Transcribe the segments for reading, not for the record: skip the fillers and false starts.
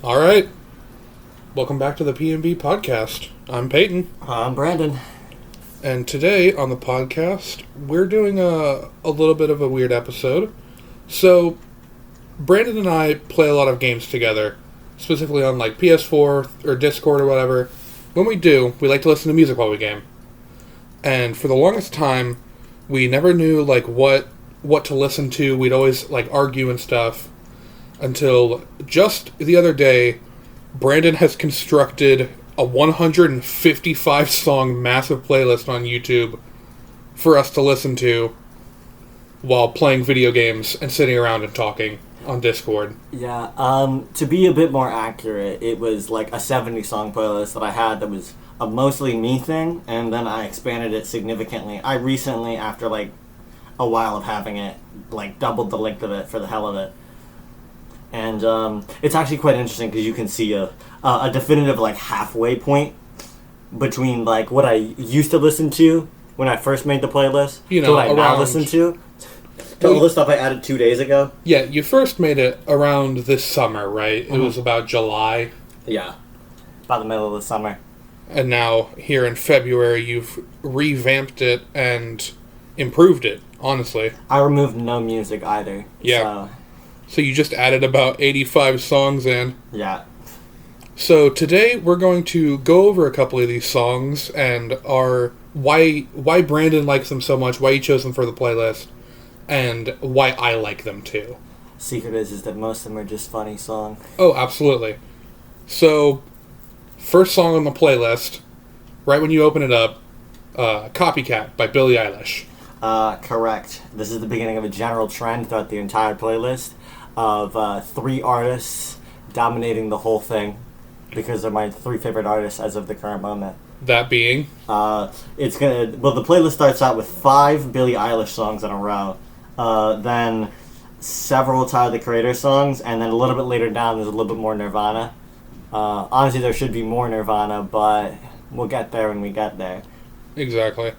All right. Welcome back to the PnB podcast. I'm Peyton. I'm Brandon. And today on the podcast, we're doing a little bit of a weird episode. So, Brandon and I play a lot of games together, specifically on like PS4 or Discord or whatever. When we do, we like to listen to music while we game. And for the longest time, we never knew like what to listen to. We'd always like argue and stuff. Until just the other day, Brandon has constructed a 155-song massive playlist on YouTube for us to listen to while playing video games and sitting around and talking on Discord. Yeah, to be a bit more accurate, it was like a 70-song playlist that I had that was a mostly me thing, and then I expanded it significantly. I recently, after like a while of having it, like doubled the length of it for the hell of it. And it's actually quite interesting because you can see a definitive like halfway point between like what I used to listen to when I first made the playlist to what I now listen to. All the stuff I added 2 days ago. Yeah, you first made it around this summer, right? Mm-hmm. It was about July. Yeah, about the middle of the summer. And now, here in February, you've revamped it and improved it, honestly. I removed no music either. Yeah. So you just added about 85 songs in. Yeah. So today we're going to go over a couple of these songs and why Brandon likes them so much, why he chose them for the playlist, and why I like them too. Secret is that most of them are just funny songs. Oh, absolutely. So, first song on the playlist, right when you open it up, Copycat by Billie Eilish. Correct. This is the beginning of a general trend throughout the entire playlist of 3 artists dominating the whole thing because they're my 3 favorite artists as of the current moment. That being? The playlist starts out with 5 Billie Eilish songs in a row, then several Tyler, the Creator songs, and then a little bit later down there's a little bit more Nirvana. Honestly, there should be more Nirvana, but we'll get there when we get there. Exactly.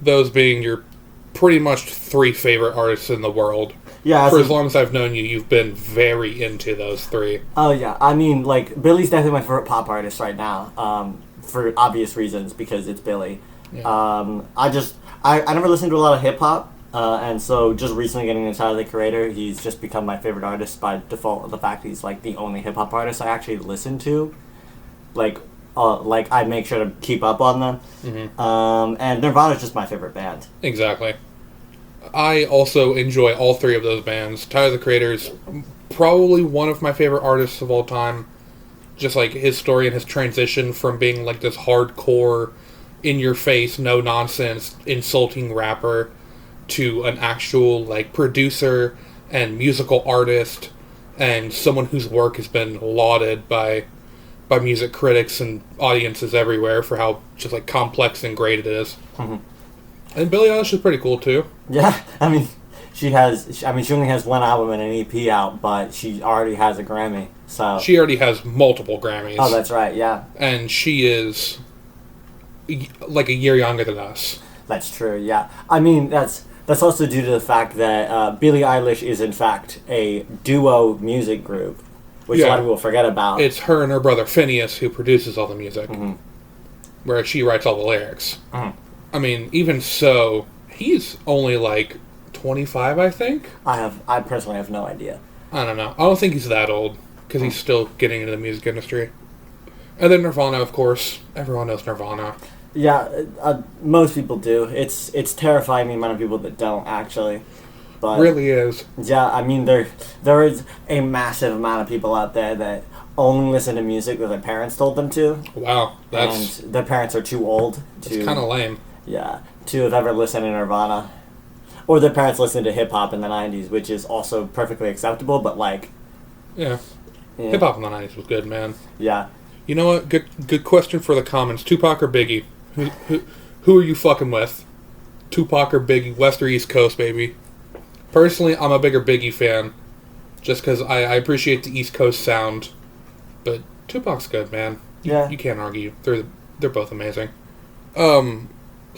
Those being your pretty much 3 favorite artists in the world. Yeah. For as long as I've known you, you've been very into those 3. Oh, yeah. I mean, like, Billie's definitely my favorite pop artist right now, for obvious reasons, because it's Billie. Yeah. I never listened to a lot of hip-hop, and so just recently getting into Tyler, the Creator, he's just become my favorite artist by default. The fact that he's, like, the only hip-hop artist I actually listen to. Like, I make sure to keep up on them. Mm-hmm. And Nirvana's just my favorite band. Exactly. I also enjoy all 3 of those bands. Tyler, the Creator's probably one of my favorite artists of all time. Just like his story and his transition from being like this hardcore, in-your-face, no-nonsense, insulting rapper to an actual like producer and musical artist and someone whose work has been lauded by music critics and audiences everywhere for how just like complex and great it is. Mm-hmm. And Billie Eilish is pretty cool too. Yeah, I mean, she only has 1 album and an EP out, but she already has a Grammy. So she already has multiple Grammys. Oh, that's right, yeah. And she is like a year younger than us. That's true, yeah. I mean, that's also due to the fact that Billie Eilish is in fact a duo music group, which a lot of people forget about. It's her and her brother Phineas who produces all the music, mm-hmm. whereas she writes all the lyrics. Mm-hmm. I mean, even so, he's only like 25, I think. I personally have no idea. I don't know. I don't think he's that old, because he's still getting into the music industry. And then Nirvana, of course. Everyone knows Nirvana. Yeah, most people do. It's terrifying the amount of people that don't, actually. But really is. Yeah, I mean, there is a massive amount of people out there that only listen to music that their parents told them to. Wow, and their parents are too old to... It's kind of lame. Yeah, to have ever listened to Nirvana. Or their parents listened to hip-hop in the 90s, which is also perfectly acceptable, but like... Yeah. Hip-hop in the 90s was good, man. Yeah. You know what? Good question for the comments. Tupac or Biggie? Who are you fucking with? Tupac or Biggie? West or East Coast, baby? Personally, I'm a bigger Biggie fan. Just because I appreciate the East Coast sound. But Tupac's good, man. Yeah. You can't argue. They're both amazing.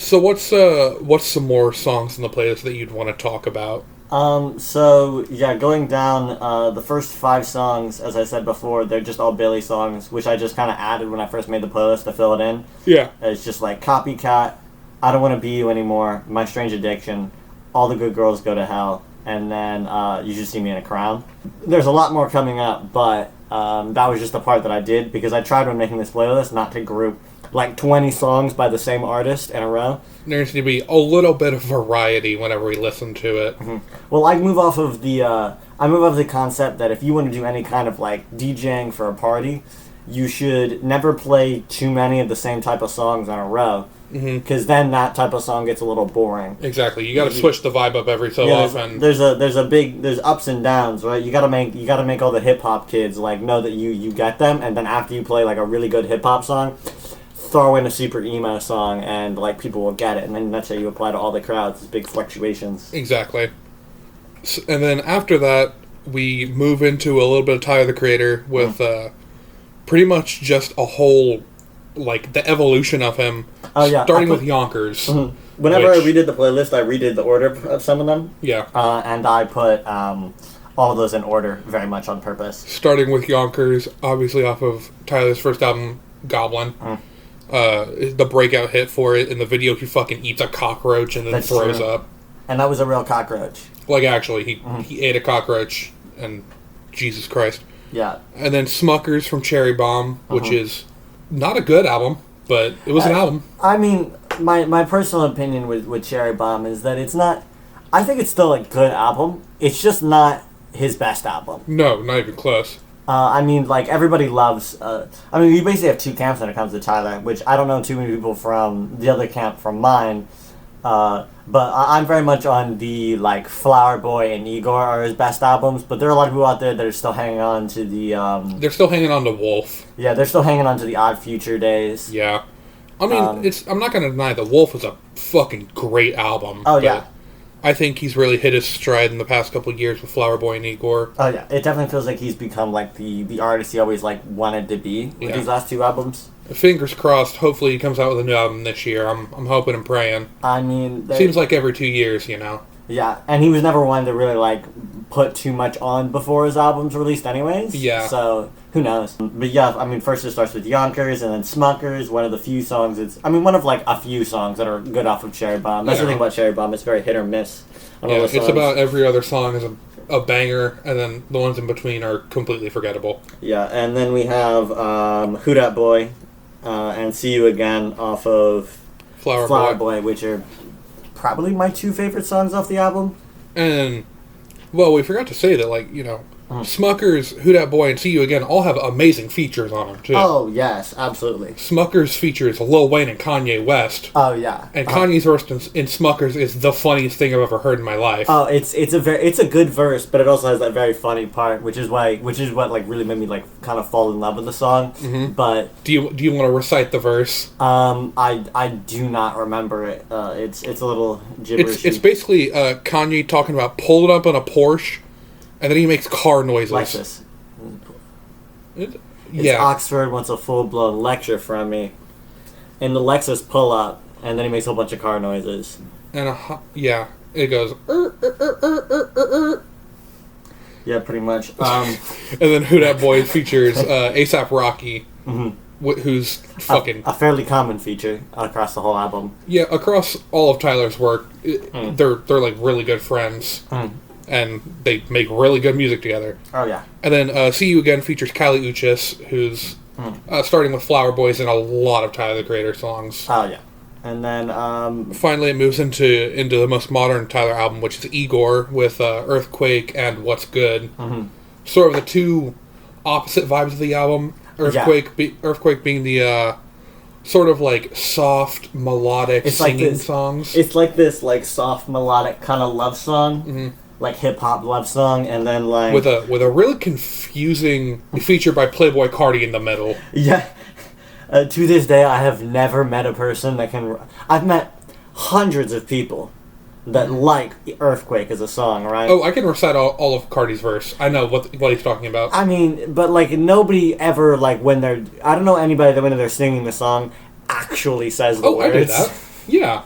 So what's some more songs in the playlist that you'd want to talk about? So yeah, going down, the first 5 songs, as I said before, they're just all Billy songs, which I just kind of added when I first made the playlist to fill it in. Yeah. It's just like Copycat, I Don't Want to Be You Anymore, My Strange Addiction, All the Good Girls Go to Hell, and then You Should See Me in a Crown. There's a lot more coming up, but that was just the part that I did, because I tried when making this playlist not to group like 20 songs by the same artist in a row. There needs to be a little bit of variety whenever we listen to it. Mm-hmm. Well, I move off of the concept that if you want to do any kind of like DJing for a party, you should never play too many of the same type of songs in a row, because then that type of song gets a little boring. Exactly, you got to switch the vibe up every so often. There's ups and downs, right? You got to make all the hip hop kids like know that you get them, and then after you play like a really good hip hop song, throw in a super emo song, and like people will get it, and then that's how you apply to all the crowds. It's big fluctuations. Exactly. And then after that, we move into a little bit of Tyler the Creator with pretty much just a whole, like, the evolution of him. Oh yeah, starting with Yonkers. Mm-hmm. Whenever I redid the playlist, I redid the order of some of them. Yeah. And I put all of those in order very much on purpose. Starting with Yonkers, obviously off of Tyler's first album, Goblin. The breakout hit for it. In the video, he fucking eats a cockroach and then throws up. And that was a real cockroach. Like, actually, he ate a cockroach, and Jesus Christ. Yeah. And then Smuckers from Cherry Bomb, which is not a good album, but it was an album. I mean, my personal opinion with Cherry Bomb is that it's not... I think it's still a good album. It's just not his best album. No, not even close. I mean, like, everybody loves... I mean, you basically have 2 camps when it comes to Tyler, which I don't know too many people from the other camp from mine. But I'm very much on the, like, Flower Boy and Igor are his best albums, but there are a lot of people out there that are still hanging on to the... they're still hanging on to Wolf. Yeah, they're still hanging on to the Odd Future days. Yeah. I mean, I'm not going to deny that Wolf is a fucking great album. Oh, yeah. I think he's really hit his stride in the past couple of years with Flower Boy and Igor. Oh, yeah. It definitely feels like he's become, like, the artist he always, like, wanted to be with these last 2 albums. Fingers crossed, hopefully he comes out with a new album this year. I'm hoping and praying. I mean... Seems like every 2 years, you know? Yeah, and he was never one to really, like, put too much on before his albums released anyways. Yeah. So, who knows? But yeah, I mean, first it starts with Yonkers, and then Smuckers, one of the few songs one of, like, a few songs that are good off of Cherry Bomb. That's the thing about Cherry Bomb, it's very hit or miss. Yeah, it's about every other song is a banger, and then the ones in between are completely forgettable. Yeah, and then we have Who Dat Boy and See You Again off of Flower Boy, which are probably my 2 favorite songs off the album. And, well, we forgot to say that, like, you know, Smuckers, Who Dat Boy, and See You Again all have amazing features on them, too. Oh, yes, absolutely. Smuckers features Lil Wayne and Kanye West. Oh, yeah. And Kanye's verse in Smuckers is the funniest thing I've ever heard in my life. Oh, it's a good verse, but it also has that very funny part, which is what like really made me like kind of fall in love with the song. Mm-hmm. But do you want to recite the verse? I do not remember it. It's a little gibberish. It's basically Kanye talking about pulling up on a Porsche, and then he makes car noises. Lexus. Yeah. Oxford wants a full-blown lecture from me. And the Lexus pull up, and then he makes a whole bunch of car noises. And it goes. Yeah, pretty much. And then Who Dat Boy features A$AP Rocky, who's fucking a fairly common feature across the whole album. Yeah, across all of Tyler's work, they're like really good friends. And they make really good music together. Oh, yeah. And then See You Again features Kali Uchis, who's starting with Flower Boys and a lot of Tyler the Creator songs. Oh, yeah. And then... finally, it moves into the most modern Tyler album, which is Igor, with Earthquake and What's Good. Sort of the 2 opposite vibes of the album. Earthquake being the... sort of like soft, melodic singing songs. It's like this like soft, melodic kind of love song. Like hip-hop love song, and then like... With a really confusing feature by Playboi Carti in the middle. Yeah. To this day, I have never met a person that can... I've met hundreds of people that like Earthquake as a song, right? Oh, I can recite all of Carti's verse. I know what he's talking about. I mean, but like nobody ever, like when they're... I don't know anybody that when they're singing the song actually says the words. I do that. Yeah.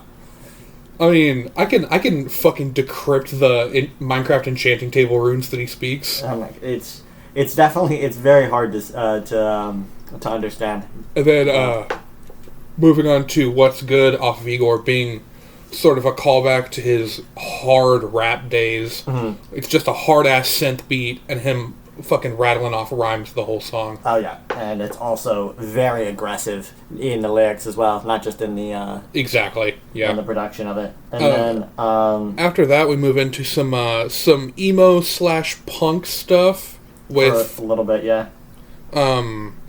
I mean, I can fucking decrypt the Minecraft enchanting table runes that he speaks. It's definitely it's very hard to understand. And then moving on to What's Good off of Igor being sort of a callback to his hard rap days. Mm-hmm. It's just a hard ass synth beat and him fucking rattling off rhymes the whole song. Oh yeah, and it's also very aggressive in the lyrics as well, not just in the exactly, yeah, in the production of it. And then after that, we move into some emo / punk stuff with for a little bit, yeah.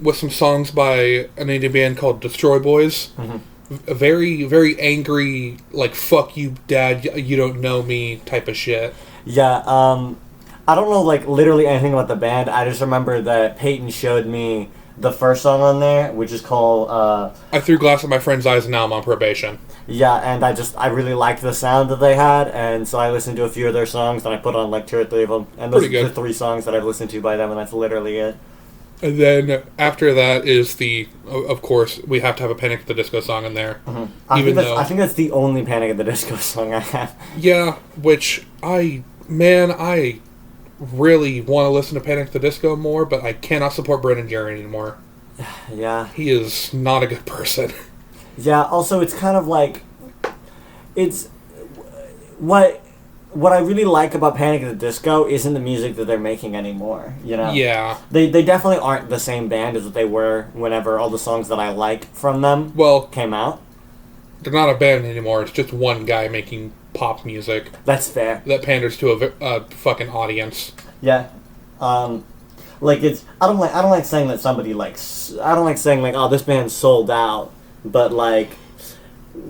With some songs by an indie band called Destroy Boys. Mm-hmm. A very, very angry, like, fuck you, dad, you don't know me type of shit. Yeah, I don't know, like, literally anything about the band. I just remember that Peyton showed me the first song on there, which is called, I threw glass at my friend's eyes and now I'm on probation. Yeah, and I really liked the sound that they had, and so I listened to a few of their songs, and I put on, like, 2 or 3 of them. And those are the 3 songs that I've listened to by them, and that's literally it. And then after that is of course, we have to have a Panic at the Disco song in there. Mm-hmm. I think that's the only Panic at the Disco song I have. Yeah, which I really want to listen to Panic at the Disco more, but I cannot support Brendan Jerry anymore. Yeah. He is not a good person. Yeah, also it's kind of like, it's, what I really like about Panic at the Disco isn't the music that they're making anymore, you know? Yeah. They definitely aren't the same band as what they were whenever all the songs that I like from them came out. They're not a band anymore, it's just one guy making pop music. That's fair. That panders to a fucking audience. Yeah. Like it's, I don't like saying that somebody I don't like saying like, oh, this band's sold out, but like,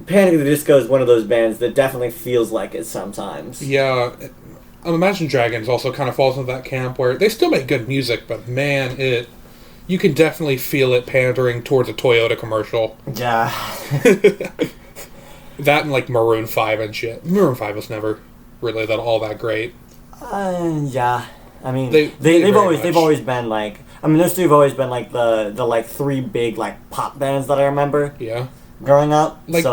Panic at the Disco is one of those bands that definitely feels like it sometimes. Yeah, Imagine Dragons also kind of falls into that camp where they still make good music, but man, you can definitely feel it pandering towards a Toyota commercial. Yeah. That and like Maroon 5 and shit. Maroon 5 was never really all that great. Yeah. I mean, they've always been like, I mean, those 2 have always been like the like 3 big like pop bands that I remember. Yeah. Growing up, but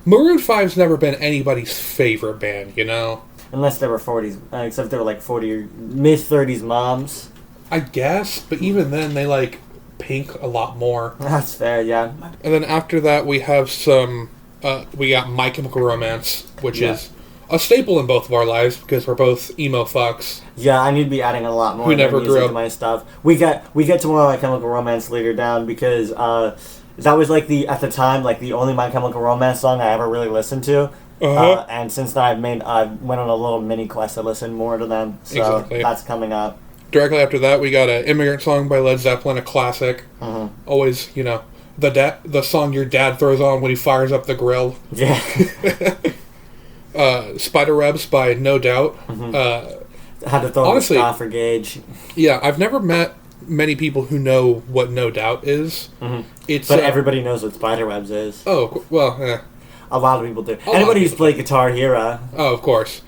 Maroon 5's never been anybody's favorite band, you know? Unless they were 40s, except they were like 40 or mid-30s moms. I guess, but even then they like Pink a lot more. That's fair, yeah. And then after that we have we got My Chemical Romance, which is a staple in both of our lives because we're both emo fucks. Yeah, I need to be adding a lot more never grew up to my stuff. We get to more My Chemical Romance later down because that was like at the time like the only My Chemical Romance song I ever really listened to. Uh-huh. And since then I went on a little mini quest to listen more to them. So that's coming up. Directly after that we got an Immigrant song by Led Zeppelin, a classic. Mm-hmm. Always, you know, the song your dad throws on when he fires up the grill. Yeah. Spider Webs by No Doubt. Mm-hmm. Had to throw honestly, the for Gage. Yeah, I've never met many people who know what No Doubt is. Mm-hmm. But everybody knows what Spiderwebs is. Oh, well, a lot of people do. Anybody who's played Guitar Hero. Oh, of course.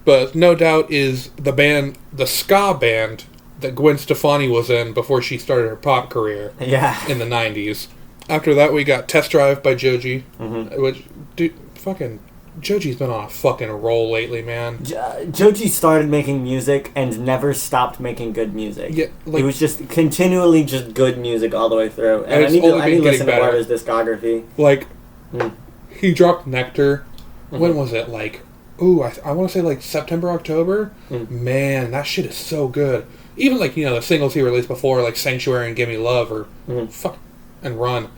But No Doubt is the ska band that Gwen Stefani was in before she started her pop career. Yeah. In the 90s. After that, we got Test Drive by Joji. Mm-hmm. Which, dude, fucking Joji's been on a fucking roll lately, man. Joji started making music and never stopped making good music. Yeah, like, it was just continually just good music all the way through. And I need to listen to more of his discography. Like, he dropped Nectar. Mm-hmm. When was it? Like, I want to say like September, October. Mm-hmm. Man, that shit is so good. Even like, you know, the singles he released before, like Sanctuary and Gimme Love or Fuck and Run,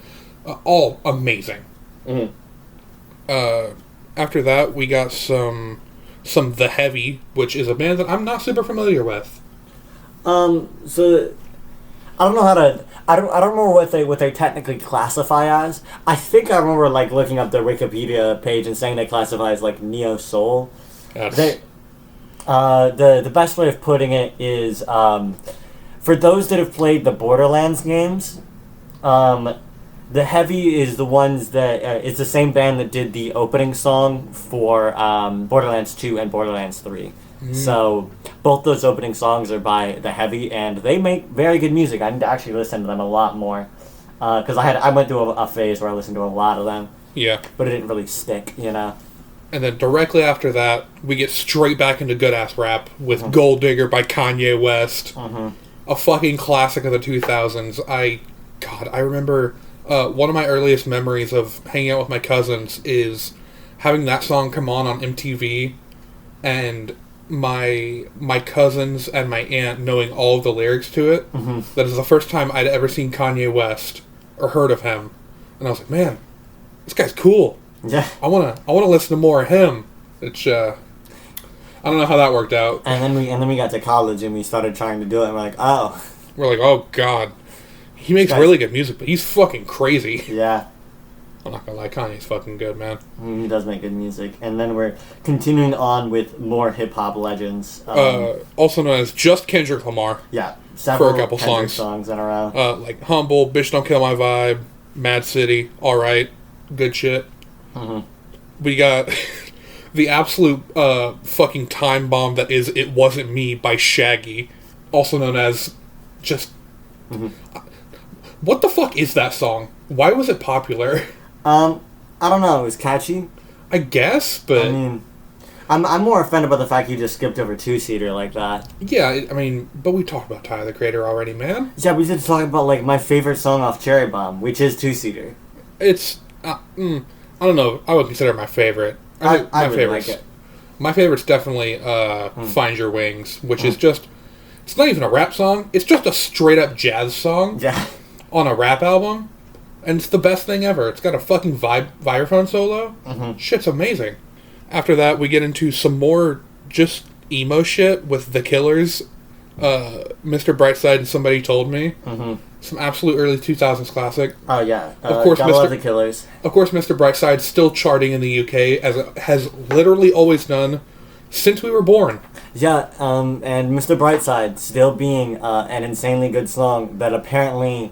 all amazing. Mm-hmm. After that, we got some The Heavy, which is a band that I'm not super familiar with. So I don't know how to. I don't remember what they technically classify as. I think I remember like looking up their Wikipedia page and saying they classify as like neo soul. The best way of putting it is for those that have played the Borderlands games. The Heavy is the ones that it's the same band that did the opening song for Borderlands 2 and Borderlands 3. So both those opening songs are by The Heavy, and they make very good music. I need to actually listen to them a lot more because I went through a phase where I listened to a lot of them. Yeah, but it didn't really stick, you know. And then directly after that, we get straight back into good-ass rap with Gold Digger by Kanye West. A fucking classic of the 2000s. I remember one of my earliest memories of hanging out with my cousins is having that song come on MTV, and my cousins and my aunt knowing all of the lyrics to it. That is the first time I'd ever seen Kanye West or heard of him. And I was like, man, this guy's cool. Yeah. I wanna listen to more of him. Which I don't know how that worked out. And then we got to college and we started trying to do it, and we're like, oh god, he makes really good music, but he's fucking crazy. Yeah. I'm not gonna lie, Kanye's fucking good, man. He does make good music. And then we're continuing on with more hip hop legends. Also known as just Kendrick Lamar. Yeah, several for a couple Kendrick songs in a row. Like Humble, Bitch Don't Kill My Vibe, Mad City, Alright, good shit. We got the absolute fucking time bomb that is It Wasn't Me by Shaggy, also known as just... What the fuck is that song? Why was it popular? I don't know. It was catchy. I guess, but... I mean, I'm more offended by the fact you just skipped over two-seater like that. Yeah, I mean, but we talked about Tyler, the Creator already, man. Yeah, we did talk about, like, my favorite song off Cherry Bomb, which is two-seater. It's... I don't know. I would consider it my favorite. I really like it. My favorite's definitely Find Your Wings, which is just... It's not even a rap song. It's just a straight-up jazz song. Yeah. On a rap album. And it's the best thing ever. It's got a fucking vibraphone solo. Shit's amazing. After that, we get into some more just emo shit with The Killers, Mr. Brightside and Somebody Told Me. Some absolute early 2000s classic. Oh, yeah. Of course, love The Killers. Of course, Mr. Brightside's still charting in the UK, as it has literally always done since we were born. Yeah, and Mr. Brightside still being an insanely good song that apparently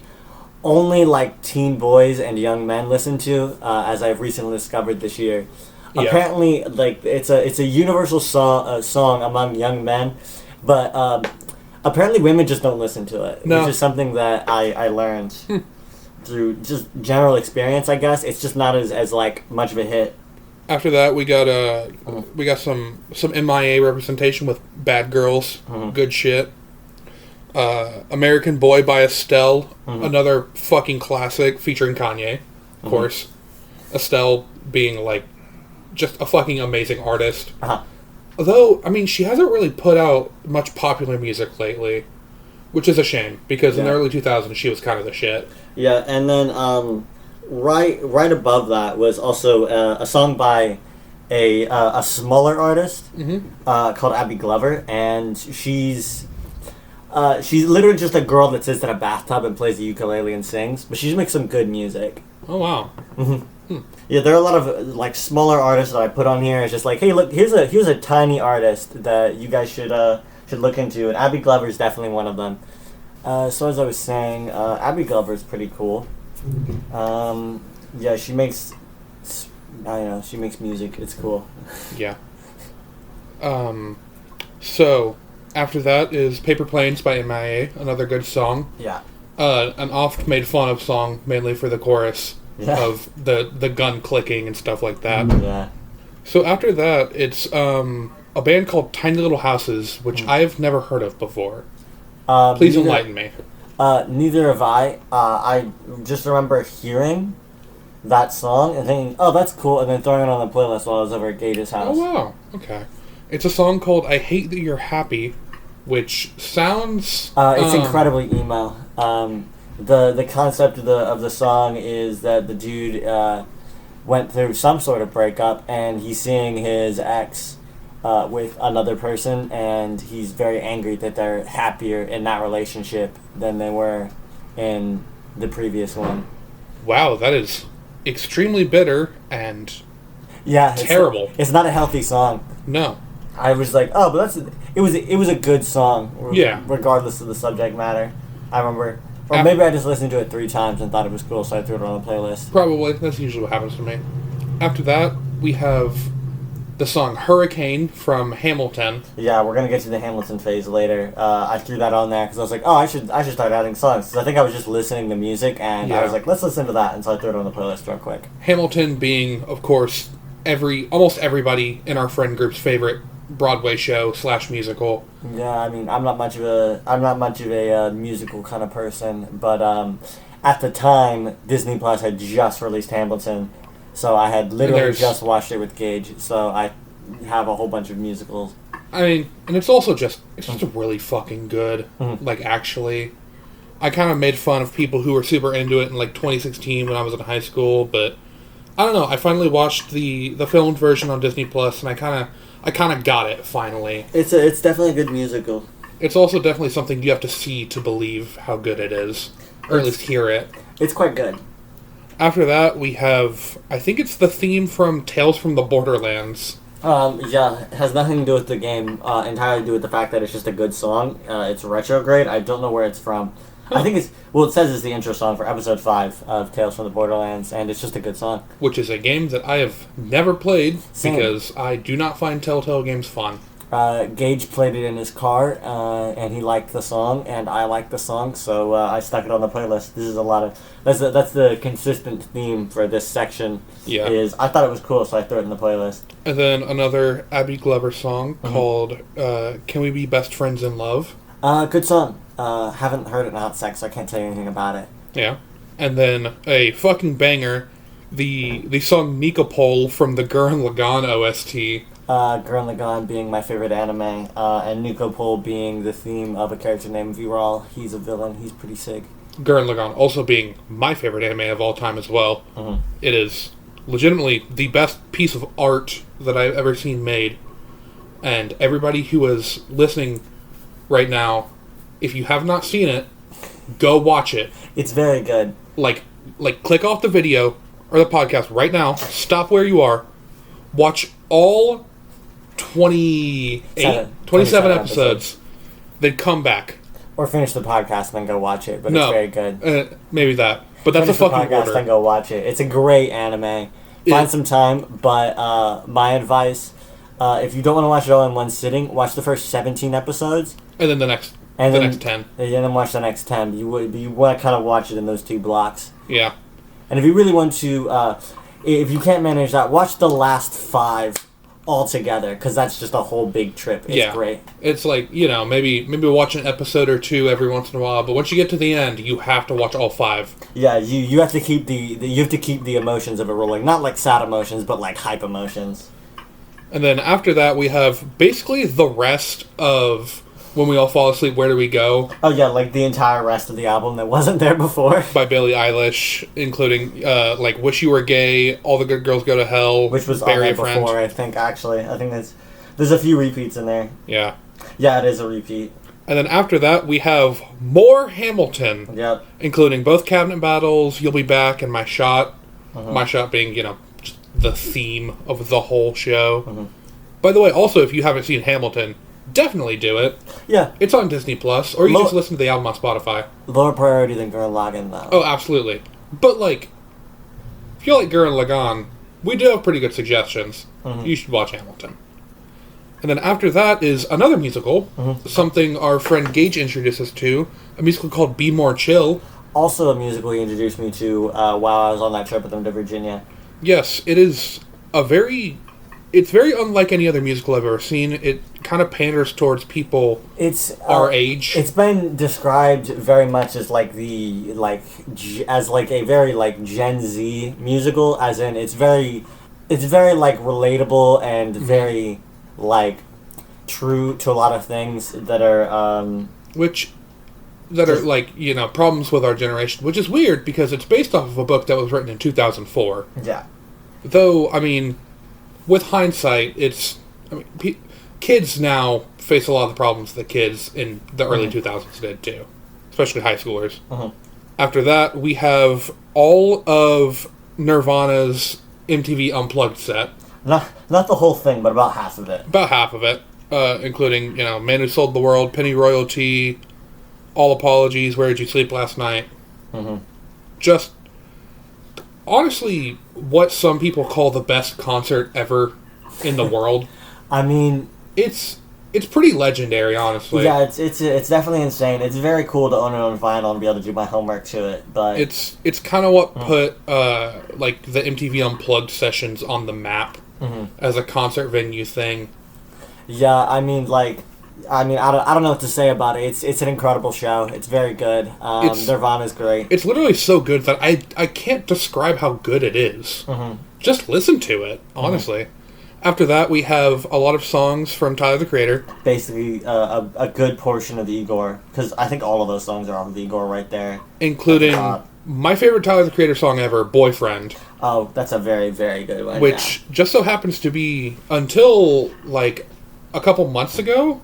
only like teen boys and young men listen to, as I've recently discovered this year. Yeah. Apparently, like it's a universal song among young men, but apparently women just don't listen to it. No. Which is something that I learned through just general experience, I guess. It's just not as like much of a hit. After that, we got some MIA representation with Bad Girls, good shit. American Boy by Estelle, another fucking classic featuring Kanye, of course. Estelle being like just a fucking amazing artist. Although, I mean, she hasn't really put out much popular music lately, which is a shame because in the early 2000s she was kind of the shit. Yeah, and then right above that was also a song by a smaller artist called Abby Glover, and she's literally just a girl that sits in a bathtub and plays the ukulele and sings, but she makes some good music. Oh wow. Yeah, there are a lot of like smaller artists that I put on here. It's just like, hey, look, here's a tiny artist that you guys should look into, and Abby Glover is definitely one of them. So as I was saying, Abby Glover is pretty cool. Yeah, she makes music. It's cool. Yeah. So after that is Paper Planes by MIA, another good song. Yeah. An oft made fun of song, mainly for the chorus of the gun clicking and stuff like that. Yeah. So after that, it's a band called Tiny Little Houses, which I've never heard of before. Please enlighten me. Neither have I. I just remember hearing that song and thinking, oh, that's cool, and then throwing it on the playlist while I was over at Gage's house. Oh, wow. Okay. It's a song called I Hate That You're Happy, which sounds... it's incredibly emo. The concept of the song is that the dude went through some sort of breakup, and he's seeing his ex with another person, and he's very angry that they're happier in that relationship than they were in the previous one. Wow, that is extremely bitter and terrible. It's not a healthy song. No. I was like, oh, but it was a good song. Yeah. Regardless of the subject matter. I remember. Or maybe I just listened to it 3 times and thought it was cool, so I threw it on the playlist. Probably. That's usually what happens to me. After that, we have the song Hurricane from Hamilton. Yeah, we're going to get to the Hamilton phase later. I threw that on there because I was like, oh, I should start adding songs. Because I think I was just listening to music, and I was like, let's listen to that. And so I threw it on the playlist real quick. Hamilton being, of course, almost everybody in our friend group's favorite Broadway show / musical. Yeah, I mean, I'm not much of a musical kind of person, but at the time, Disney Plus had just released Hamilton, so I had literally just watched it with Gage. So I have a whole bunch of musicals. I mean, and it's just really fucking good. Mm-hmm. Like, actually, I kind of made fun of people who were super into it in like 2016 when I was in high school, but I don't know. I finally watched the filmed version on Disney Plus, and I kind of got it finally. It's definitely a good musical. It's also definitely something you have to see to believe how good it is, or at least hear it. It's quite good. After that, we have, I think it's the theme from Tales from the Borderlands. Yeah, it has nothing to do with the game, entirely to do with the fact that it's just a good song. It's retrograde. I don't know where it's from. Huh. I think it says it's the intro song for episode 5 of Tales from the Borderlands, and it's just a good song. Which is a game that I have never played, because I do not find Telltale games fun. Gage played it in his car, and he liked the song, and I liked the song, so I stuck it on the playlist. This is that's the consistent theme for this section. Yeah. Is I thought it was cool, so I threw it in the playlist. And then another Abby Glover song called "Can We Be Best Friends in Love?" Good song. Haven't heard it in a hot sec, so I can't tell you anything about it. Yeah. And then a fucking banger, the song Nikopol from the Gurren Lagann OST. Gurren Lagann being my favorite anime, and Nikopol being the theme of a character named Viral. He's a villain. He's pretty sick. Gurren Lagann also being my favorite anime of all time as well. Mm-hmm. It is legitimately the best piece of art that I've ever seen made. And everybody who is listening right now, if you have not seen it, go watch it. It's very good. Like click off the video or the podcast right now, stop where you are, watch all 27 episodes, then come back. Or finish the podcast and then go watch it, but it's very good. Maybe that. But that's finish a fucking the podcast order. Then go watch it. It's a great anime. Find some time, but my advice, if you don't want to watch it all in one sitting, watch the first 17 episodes. And then the next 10. And then watch the next 10. You want to kind of watch it in those 2 blocks. Yeah. And if you really want to, if you can't manage that, watch the last 5 all together, because that's just a whole big trip. It's great. It's like, maybe watch an episode or 2 every once in a while, but once you get to the end, you have to watch all 5. Yeah, you have to keep the emotions of it rolling, not like sad emotions, but like hype emotions. And then after that, we have basically the rest of When We All Fall Asleep, Where Do We Go? Oh yeah, like the entire rest of the album that wasn't there before. By Billie Eilish, including like Wish You Were Gay, All the Good Girls Go to Hell, which was on there before, I think, actually. I think there's a few repeats in there. Yeah. Yeah, it is a repeat. And then after that, we have more Hamilton. Yep. Including both Cabinet Battles, You'll Be Back, and My Shot. Mm-hmm. My Shot being, just the theme of the whole show. Mm-hmm. By the way, also, if you haven't seen Hamilton, definitely do it. Yeah. It's on Disney Plus, or you just listen to the album on Spotify. Lower priority than Gurren Lagann, though. Oh, absolutely. But, if you like Gurren Lagann, we do have pretty good suggestions. Mm-hmm. You should watch Hamilton. And then after that is another musical, something our friend Gage introduced us to, a musical called Be More Chill. Also a musical he introduced me to while I was on that trip with him to Virginia. Yes, it is it's very unlike any other musical I've ever seen. It kind of panders towards people our age. It's been described very much as a very Gen Z musical, as in it's very relatable and very true to a lot of things that are problems with our generation, which is weird because it's based off of a book that was written in 2004. Yeah. Though, with hindsight, kids now face a lot of the problems that kids in the early 2000s did too, especially high schoolers. Mm-hmm. After that, we have all of Nirvana's MTV Unplugged set. Not the whole thing, but about half of it. About half of it, including Man Who Sold the World, Penny Royalty, All Apologies, Where Did You Sleep Last Night? Mm-hmm. Just honestly, what some people call the best concert ever in the world. It's pretty legendary, honestly. Yeah, it's definitely insane. It's very cool to own it on vinyl and be able to do my homework to it. But it's kind of what put the MTV Unplugged sessions on the map as a concert venue thing. Yeah, I mean, I don't know what to say about it. It's an incredible show. It's very good. Nirvana's great. It's literally so good that I can't describe how good it is. Just listen to it, honestly. After that, we have a lot of songs from Tyler, the Creator. Basically, a good portion of the Igor, because I think all of those songs are off of the Igor right there. Including my favorite Tyler, the Creator song ever, Boyfriend. Oh, that's a very, very good one. Which just so happens to be, until, like, a couple months ago,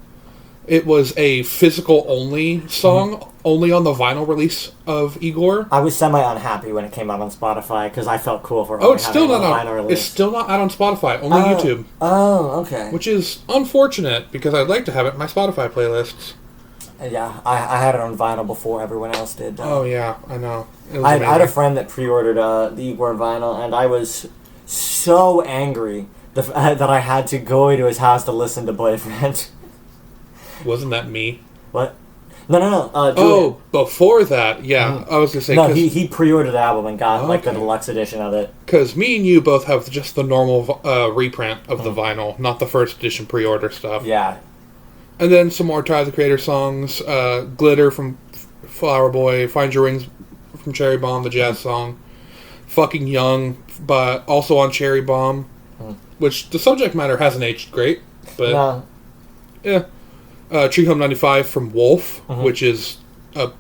it was a physical-only song, only on the vinyl release of Igor. I was semi-unhappy when it came out on Spotify, because I felt cool for it's still not on vinyl release. It's still not out on Spotify, only YouTube. Oh, okay. Which is unfortunate, because I'd like to have it in my Spotify playlists. Yeah, I had it on vinyl before everyone else did. Oh, yeah, I know. I had a friend that pre-ordered the Igor vinyl, and I was so angry that I had to go to his house to listen to Boyfriend. Wasn't that me? What? No. Before that, yeah. I was going to say... No, he pre-ordered the album and got the deluxe edition of it. Because me and you both have just the normal reprint of the vinyl, not the first edition pre-order stuff. Yeah. And then some more Tyler, the Creator songs. Glitter from Flower Boy, Find Your Wings from Cherry Bomb, the jazz song. Fucking Young, but also on Cherry Bomb. Which the subject matter hasn't aged great, but... No. Yeah. Tree Home 95 from Wolf, which is a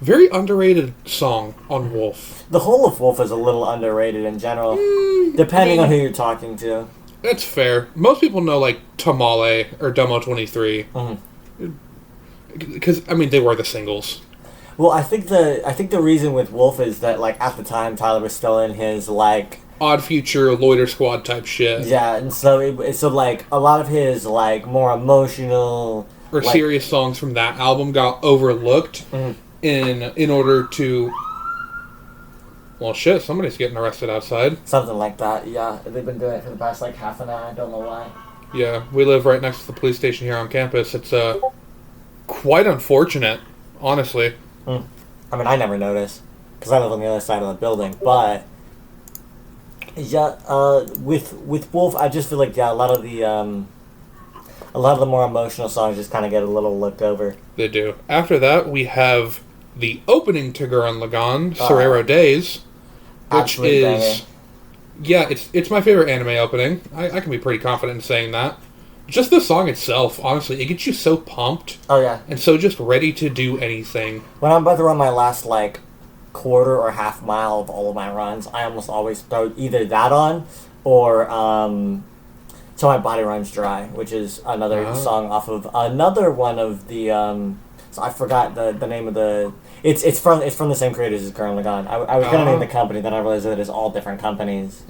very underrated song on Wolf. The whole of Wolf is a little underrated in general, depending on who you're talking to. That's fair. Most people know, like, Tamale or Demo 23. Because, I mean, they were the singles. Well, I think the reason with Wolf is that, like, at the time, Tyler was still in his, like... Odd Future, Loiter Squad type shit. Yeah, and so like, a lot of his, like, more emotional... Or like, serious songs from that album got overlooked in order to... Well, shit, somebody's getting arrested outside. Something like that, yeah. They've been doing it for the past, like, half an hour. I don't know why. Yeah, we live right next to the police station here on campus. It's, quite unfortunate, honestly. I mean, I never noticed, because I live on the other side of the building, but... Yeah, with Wolf, I just feel like, yeah, a lot of the more emotional songs just kind of get a little looked over. They do. After that, we have the opening to Gurren Lagann, Sorero Days, which is... Banger. Yeah, it's my favorite anime opening. I can be pretty confident in saying that. Just the song itself, honestly, it gets you so pumped. Oh, yeah. And so just ready to do anything. When I'm about to run my last, like, quarter or half mile of all of my runs, I almost always throw either that on or Till My Body Runs Dry, which is another song off of another one of the so I forgot the name of the it's from the same creators as Gurren Lagann. I was gonna name the company, then I realized that it's all different companies.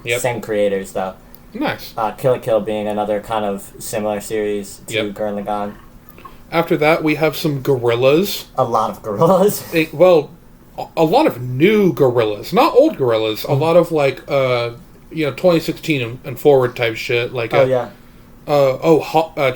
Yep. Same creators though. Nice. Kill la Kill being another kind of similar series to Gurren Lagann. After that, we have some Gorillaz. A lot of Gorillaz. A lot of new Gorillaz, not old Gorillaz. A lot of, like, 2016 and forward type shit. Like,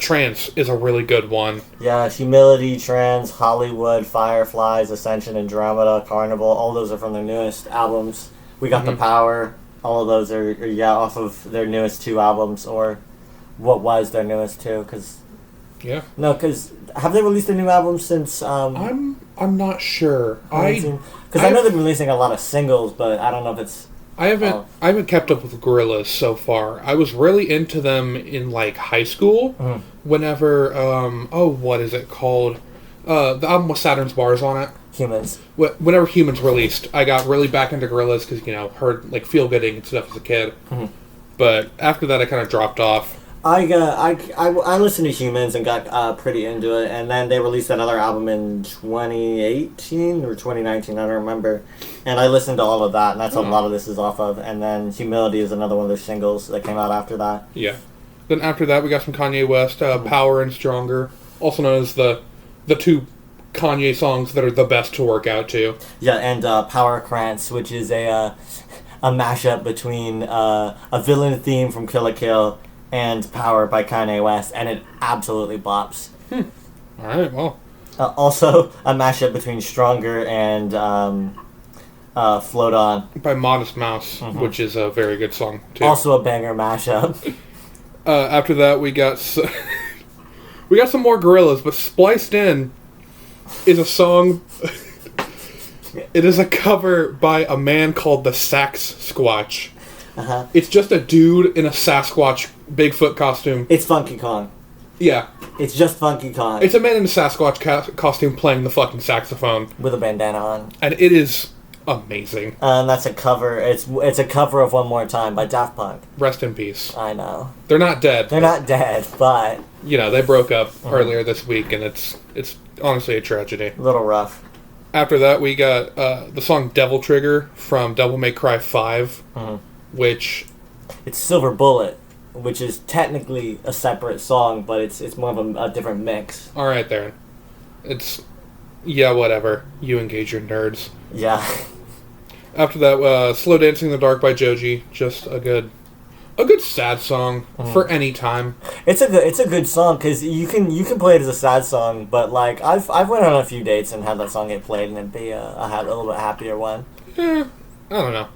Trance is a really good one. Yeah, Humility, Trance, Hollywood, Fireflies, Ascension, Andromeda, Carnival. All those are from their newest albums. We Got the Power. All of those are off of their newest two albums, or what was their newest two, because... Yeah. No, because have they released a new album since... I'm not sure. Because I know they've been releasing a lot of singles, but I don't know if it's... I haven't kept up with Gorillaz so far. I was really into them in, like, high school. Whenever, what is it called? The album with Saturn's Bars on it. Humans. Whenever Humans released, I got really back into Gorillaz because, heard, like, feel-gooding and stuff as a kid. But after that, I kind of dropped off. I listened to Humans and got pretty into it, and then they released another album in 2018 or 2019, I don't remember, and I listened to all of that, and that's what a lot of this is off of, and then Humility is another one of their singles that came out after that. Yeah. Then after that, we got some Kanye West, Power and Stronger, also known as the two Kanye songs that are the best to work out to. Yeah, and Power Krantz, which is a mashup between a villain theme from Kill la Kill and Power by Kanye West, and it absolutely bops. Alright, well. Also, a mashup between Stronger and Float On. By Modest Mouse, which is a very good song, too. Also a banger mashup. After that, we got we got some more Gorillaz, but spliced in is a song... It is a cover by a man called the Sax Squatch. Uh-huh. It's just a dude in a Sasquatch Bigfoot costume. It's Funky Kong. Yeah. It's just Funky Kong. It's a man in a Sasquatch costume playing the fucking saxophone. With a bandana on. And it is amazing. And that's a cover. It's a cover of One More Time by Daft Punk. Rest in peace. I know. They're not dead. They're not dead, but... You know, they broke up earlier this week, and it's honestly a tragedy. A little rough. After that, we got the song Devil Trigger from Devil May Cry 5, which... It's Silver Bullet, which is technically a separate song, but it's more of a different mix. Alright, there. It's... Yeah, whatever. You engage your nerds. Yeah. After that, Slow Dancing in the Dark by Joji. Just a good sad song for any time. It's a good song because you can play it as a sad song, but like I've went on a few dates and had that song get played and it'd be a little bit happier one. Yeah, I don't know.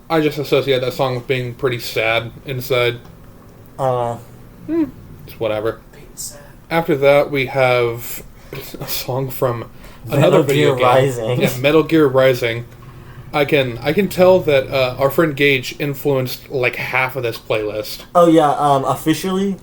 I just associate that song with being pretty sad inside. It's whatever. After that, we have a song from another video game. Rising. Yeah, Metal Gear Rising. I can tell that our friend Gage influenced like half of this playlist. Oh yeah, officially,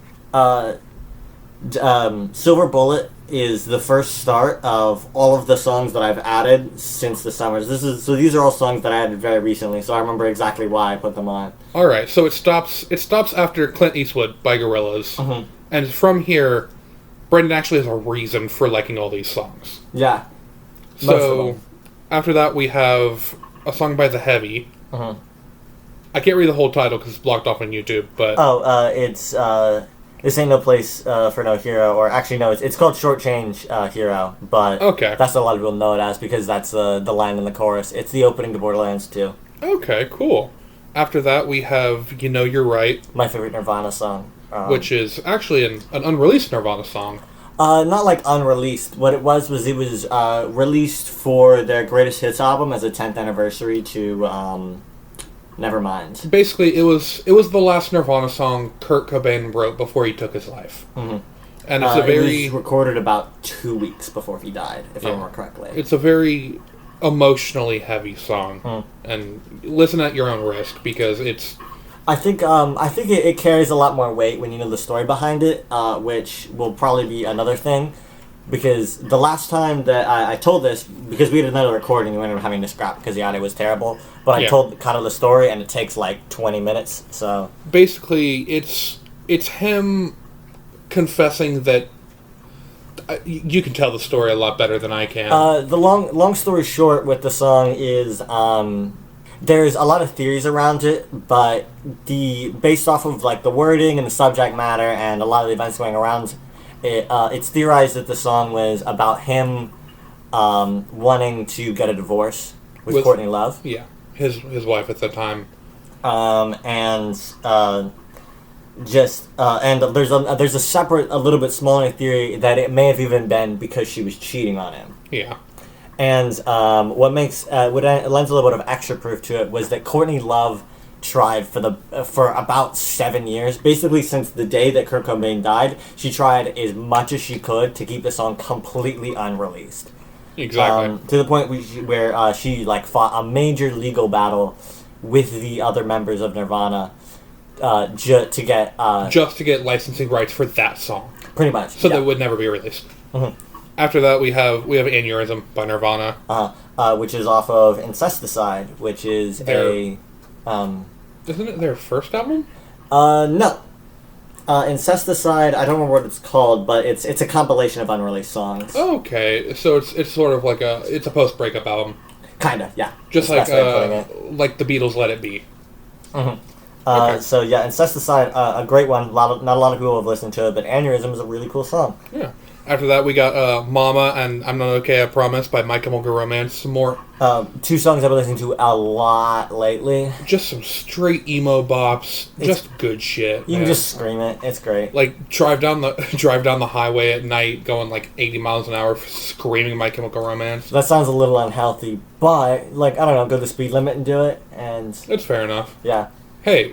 Silver Bullet is the first start of all of the songs that I've added since the summers. These are all songs that I added very recently, so I remember exactly why I put them on. All right, so it stops after Clint Eastwood by Gorillaz, and from here, Brendan actually has a reason for liking all these songs. Yeah. So after that, we have a song by The Heavy. I can't read the whole title because it's blocked off on YouTube, but... it's, This Ain't No Place for No Hero, or actually, no, it's called Short Change Hero, but okay. That's what a lot of people know it as because that's the line in the chorus. It's the opening to Borderlands 2. Okay, cool. After that, we have You Know You're Right. My favorite Nirvana song. Which is actually an unreleased Nirvana song. Not like unreleased. What it was released for their greatest hits album as a 10th anniversary to Nevermind. Basically, it was the last Nirvana song Kurt Cobain wrote before he took his life. And it's it was recorded about 2 weeks before he died, if I remember correctly. It's a very emotionally heavy song, and listen at your own risk because it's. I think it carries a lot more weight when you know the story behind it, which will probably be another thing. Because the last time that I told this, because we had another recording, we ended up having to scrap because the audio was terrible. But I told kind of the story, and it takes like 20 minutes. So basically, it's him confessing that. You can tell the story a lot better than I can. The long story short with the song is. There's a lot of theories around it, but based off of like the wording and the subject matter and a lot of the events going around, it's theorized that the song was about him wanting to get a divorce with Courtney Love. Yeah, his wife at the time. And there's a separate, a little bit smaller theory that it may have even been because she was cheating on him. Yeah. And what lends a little bit of extra proof to it was that Courtney Love tried for about 7 years, basically since the day that Kurt Cobain died. She tried as much as she could to keep the song completely unreleased. Exactly. To the point where she like fought a major legal battle with the other members of Nirvana just to get licensing rights for that song. Pretty much. So that it would never be released. After that, we have Aneurysm by Nirvana, which is off of Incesticide, which is isn't it their first album? No. Incesticide, I don't remember what it's called, but it's a compilation of unreleased songs. Okay, so it's sort of like a post-breakup album. Kinda, yeah. Just like the Beatles' Let It Be. Okay. So yeah, Incesticide, a great one. Not a lot of people have listened to it, but Aneurysm is a really cool song. Yeah. After that, we got Mama and I'm Not Okay, I Promise by My Chemical Romance. Some more... two songs I've been listening to a lot lately. Just some straight emo bops. Just good shit. You can just scream it. It's great. Like, drive down the highway at night going like 80 miles an hour screaming My Chemical Romance. That sounds a little unhealthy, but, like, I don't know, go the speed limit and do it, and... It's fair enough. Yeah. Hey,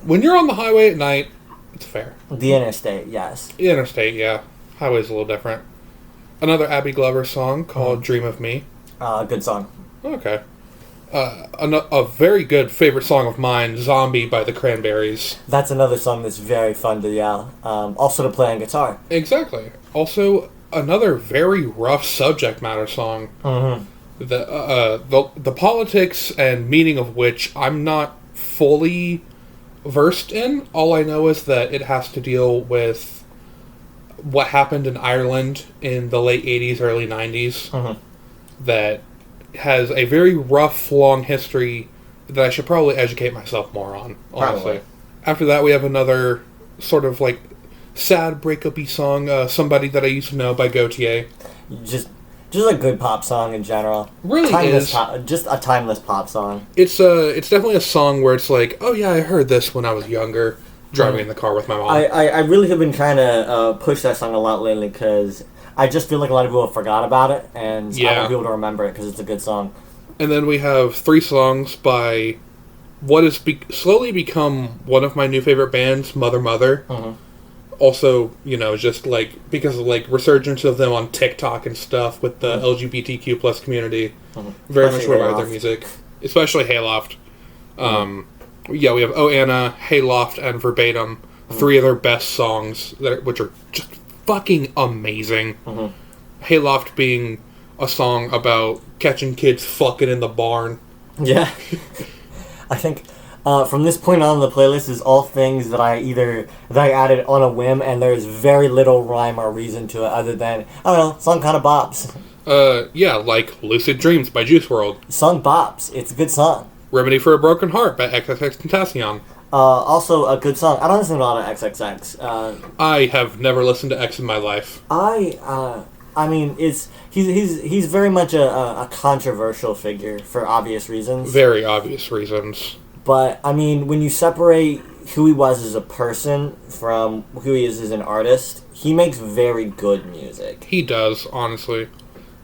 when you're on the highway at night, it's fair. The interstate, yes. The interstate, yeah. Highway's a little different. Another Abby Glover song called Dream of Me. Good song. Okay. A very good favorite song of mine, Zombie by the Cranberries. That's another song that's very fun to yell. Also to play on guitar. Exactly. Also, another very rough subject matter song. Mm-hmm. The politics and meaning of which I'm not fully versed in. All I know is that it has to deal with what happened in Ireland in the late 80s, early 90s. Mm-hmm. That has a very rough, long history that I should probably educate myself more on, honestly. Probably. After that, we have another sort of, like, sad breakup-y song, Somebody That I Used to Know by Gautier. Just a good pop song in general. Really timeless is. Just a timeless pop song. It's definitely a song where it's like, oh yeah, I heard this when I was younger, driving in the car with my mom. I really have been trying to push that song a lot lately because I just feel like a lot of people have forgot about it, and I want people to remember it because it's a good song. And then we have 3 songs by what has slowly become one of my new favorite bands, Mother Mother. Mm-hmm. Also, just like because of like resurgence of them on TikTok and stuff with the LGBTQ plus community. Mm-hmm. Very Especially much revived Hayloft. their music, especially Hayloft. Yeah, we have Oh Anna, Hayloft, and Verbatim, 3 of their best songs which are just fucking amazing. Hayloft being a song about catching kids fucking in the barn. Yeah. I think from this point on, the playlist is all things that I added on a whim, and there's very little rhyme or reason to it other than, I don't know, song kind of bops. Yeah, like Lucid Dreams by Juice WRLD. Song bops. It's a good song. Remedy for a Broken Heart by XXXTentacion. Also a good song. I don't listen to a lot of XXX. I have never listened to X in my life. I mean, he's very much a controversial figure for obvious reasons. Very obvious reasons. But, I mean, when you separate who he was as a person from who he is as an artist, he makes very good music. He does, honestly.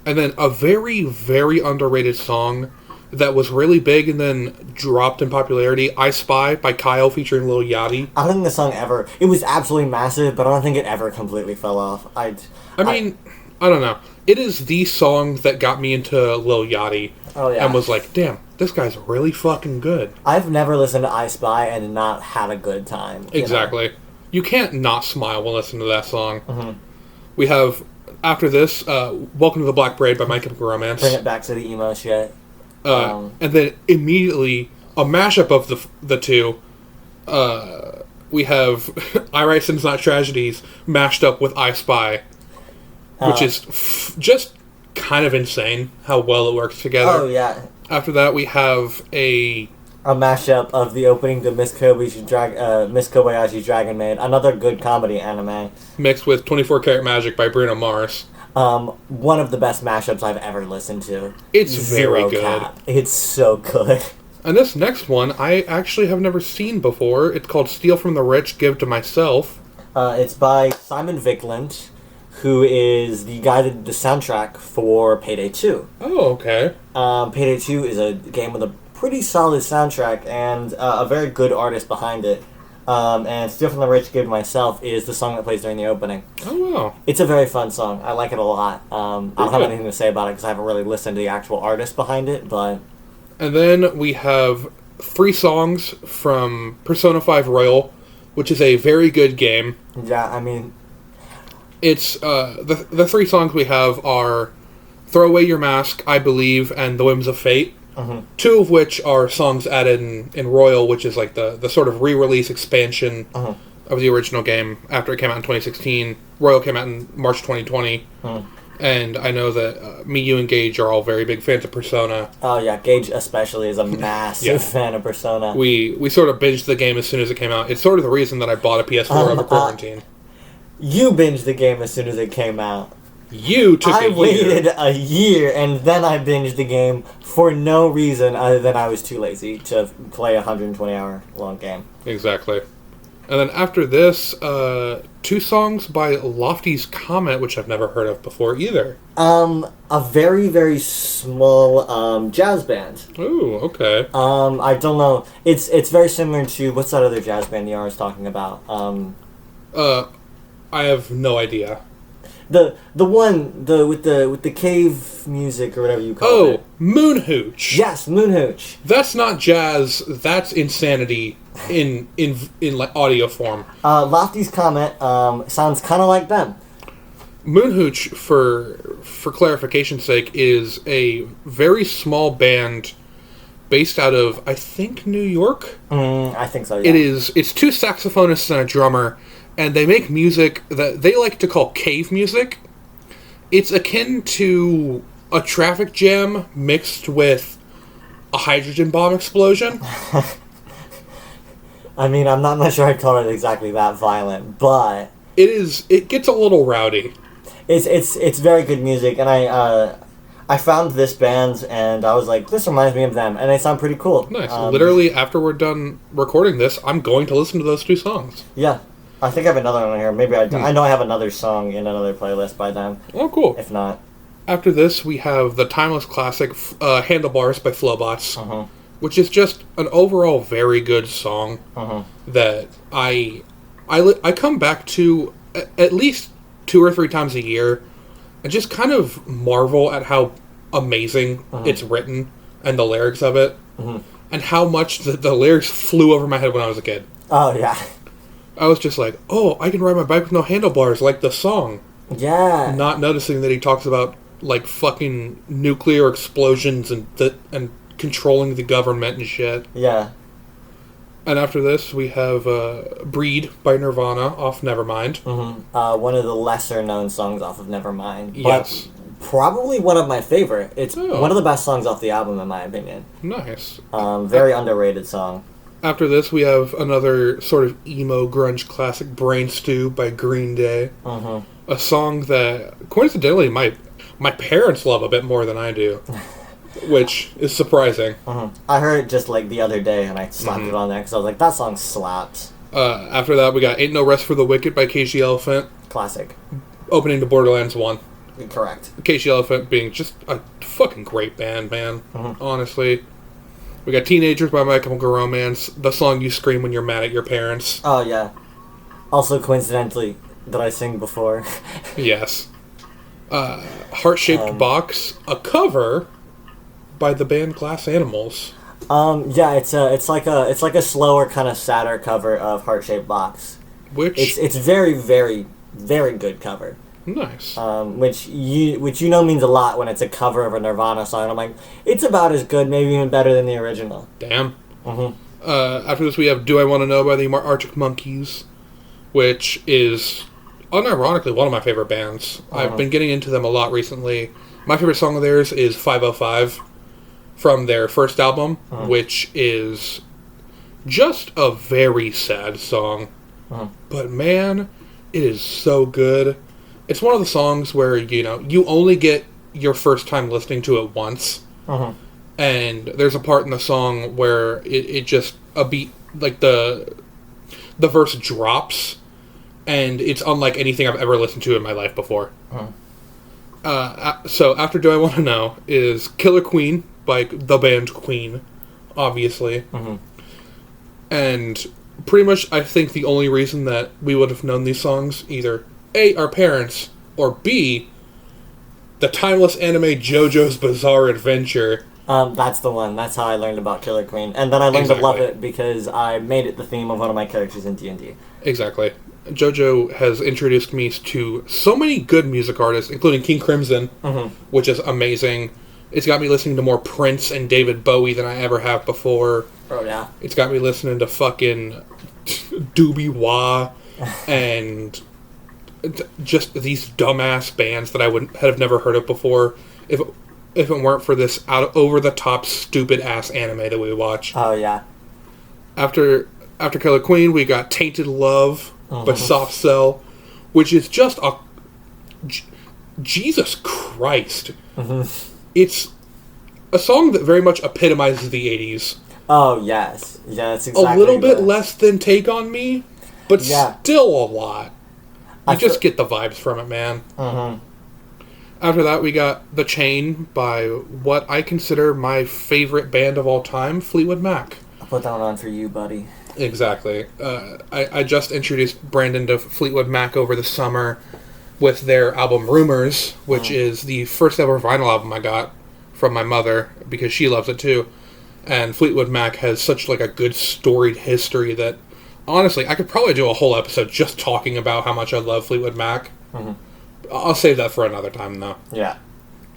And then a very, very underrated song that was really big and then dropped in popularity, I Spy by Kyle featuring Lil Yachty. I don't think the song ever... It was absolutely massive, but I don't think it ever completely fell off. I mean, I don't know. It is the song that got me into Lil Yachty. Oh, yeah. And was like, damn, this guy's really fucking good. I've never listened to I Spy and not had a good time. Exactly. You can't not smile when listening to that song. Mm-hmm. We have, after this, Welcome to the Black Parade by My Chemical Romance. Bring it back to the emo shit. And then immediately, a mashup of the two, we have I Write Sins Not Tragedies mashed up with I Spy, which is just kind of insane how well it works together. Oh, yeah. After that, we have a mashup of the opening to Miss Kobayashi's Dragon Maid, another good comedy anime. Mixed with 24 Karat Magic by Bruno Mars. One of the best mashups I've ever listened to. It's very good. Cap. It's so good. And this next one, I actually have never seen before. It's called Steal from the Rich, Give to Myself. It's by Simon Viklund, who is the guy that did the soundtrack for Payday 2. Oh, okay. Payday 2 is a game with a pretty solid soundtrack and a very good artist behind it. And Steal from the Rich, Give to Myself is the song that plays during the opening. Oh, wow. It's a very fun song. I like it a lot. I don't have anything to say about it because I haven't really listened to the actual artist behind it, but... And then we have 3 songs from Persona 5 Royal, which is a very good game. Yeah, I mean... It's, the 3 songs we have are Throw Away Your Mask, I Believe, and The Whims of Fate. Mm-hmm. 2 of which are songs added in Royal, which is like the sort of re-release expansion of the original game after it came out in 2016. Royal came out in March 2020. And I know that me, you, and Gage are all very big fans of Persona. Oh yeah, Gage especially is a massive fan of Persona. We sort of binged the game as soon as it came out. It's sort of the reason that I bought a PS4 over quarantine. You binged the game as soon as it came out. You took I a year. waited a year, and then I binged the game for no reason other than I was too lazy to play a 120-hour long game. Exactly. And then after this, 2 songs by Lofty's Comet, which I've never heard of before either. A very, very small jazz band. Ooh, okay. I don't know. It's very similar to, what's that other jazz band Yara was talking about? I have no idea. The one with the cave music or whatever you call it. Oh, Moon Hooch. Yes, Moon Hooch. That's not jazz. That's insanity in like audio form. Lofty's Comet sounds kind of like them. Moon Hooch, for clarification's sake, is a very small band based out of, I think, New York. I think so. Yeah. It's 2 saxophonists and a drummer. And they make music that they like to call cave music. It's akin to a traffic jam mixed with a hydrogen bomb explosion. I mean, I'm not sure I'd call it exactly that violent, but It gets a little rowdy. It's very good music, and I found this band and I was like, this reminds me of them, and they sound pretty cool. Nice. Literally, after we're done recording this, I'm going to listen to those 2 songs. Yeah. I think I have another one here. Maybe I know I have another song in another playlist by them. Oh, cool. If not. After this, we have the timeless classic Handlebars by Flobots, which is just an overall very good song that I come back to at least 2 or 3 times a year and just kind of marvel at how amazing it's written and the lyrics of it and how much the lyrics flew over my head when I was a kid. Oh, yeah. I was just like, oh, I can ride my bike with no handlebars, like the song. Yeah. Not noticing that he talks about, like, fucking nuclear explosions and controlling the government and shit. Yeah. And after this, we have Breed by Nirvana off Nevermind. One of the lesser-known songs off of Nevermind. Yes. But probably one of my favorite. It's one of the best songs off the album, in my opinion. Nice. Very underrated song. After this, we have another sort of emo grunge classic, Brain Stew by Green Day. A song that, coincidentally, my parents love a bit more than I do, which is surprising. I heard it just like the other day, and I slapped it on there because I was like, that song slaps. After that, we got Ain't No Rest for the Wicked by Kesha Elephant. Classic. Opening to Borderlands 1. Correct. Kesha Elephant being just a fucking great band, man. Honestly. We got Teenagers by My Chemical Romance, the song you scream when you're mad at your parents. Oh, yeah. Also, coincidentally, did I sing before? Yes. Heart-Shaped Box, a cover by the band Glass Animals. Yeah, it's like a slower, kind of sadder cover of Heart-Shaped Box. Which it's very, very, very good cover. Nice. Which you know means a lot when it's a cover of a Nirvana song. I'm like, it's about as good, maybe even better than the original. Damn. After this, we have Do I Want to Know by the Arctic Monkeys, which is unironically one of my favorite bands. I've been getting into them a lot recently. My favorite song of theirs is 505 from their first album, which is just a very sad song. But man, it is so good. It's one of the songs where, you only get your first time listening to it once. And there's a part in the song where it just, a beat, like the verse drops, and it's unlike anything I've ever listened to in my life before. So after Do I Want to Know is Killer Queen by the band Queen, obviously. And pretty much I think the only reason that we would have known these songs, either A, our parents, or B, the timeless anime JoJo's Bizarre Adventure. That's the one. That's how I learned about Killer Queen. And then I learned to love it because I made it the theme of one of my characters in D&D. Exactly. JoJo has introduced me to so many good music artists, including King Crimson, which is amazing. It's got me listening to more Prince and David Bowie than I ever have before. Oh, yeah. It's got me listening to fucking Doobie Wah and just these dumbass bands that I would have never heard of before if it weren't for this over-the-top, stupid-ass anime that we watch. Oh, yeah. After Killer Queen, we got Tainted Love by Soft Cell, which is just a... Jesus Christ. It's a song that very much epitomizes the 80s. Oh, yes. Yeah, it's exactly a little bit this. less than Take On Me, but still a lot. You just get the vibes from it, man. After that, we got The Chain by what I consider my favorite band of all time, Fleetwood Mac. I'll put that one on for you, buddy. Exactly. I just introduced Brandon to Fleetwood Mac over the summer with their album Rumors, which is the first ever vinyl album I got from my mother, because she loves it too. And Fleetwood Mac has such like a good storied history that, honestly, I could probably do a whole episode just talking about how much I love Fleetwood Mac. I'll save that for another time, though. Yeah.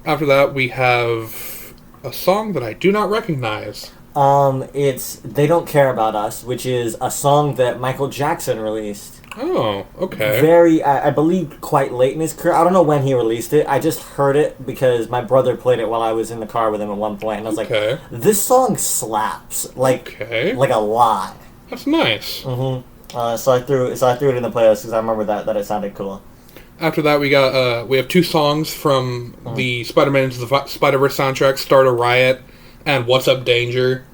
After that, we have a song that I do not recognize. It's They Don't Care About Us, which is a song that Michael Jackson released. Oh, okay. Very, I believe, quite late in his career. I don't know when he released it. I just heard it because my brother played it while I was in the car with him at one point, and I was like, this song slaps. Like a lot. That's nice. So I threw it in the playlist because I remember that it sounded cool. After that, we have two songs from the Spider-Man Into the Spider-Verse soundtrack, Start a Riot and What's Up Danger,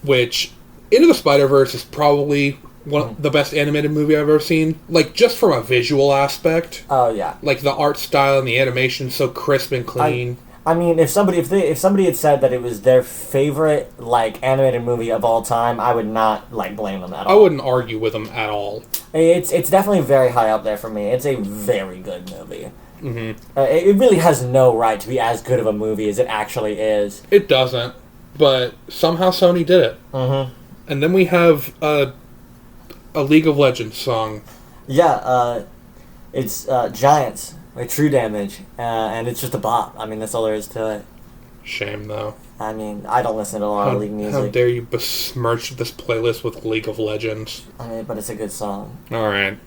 which Into the Spider-Verse is probably the best animated movie I've ever seen. Like, just from a visual aspect. Oh, yeah. Like, the art style and the animation so crisp and clean. I mean, if somebody had said that it was their favorite, like, animated movie of all time, I would not, like, blame them at all. I wouldn't argue with them at all. It's definitely very high up there for me. It's a very good movie. It really has no right to be as good of a movie as it actually is. It doesn't, but somehow Sony did it. And then we have a League of Legends song. Yeah, it's Giants, like True Damage, and it's just a bop. I mean, that's all there is to it. Shame, though. I mean, I don't listen to a lot of League music. How dare you besmirch this playlist with League of Legends. I mean, but it's a good song. Alright.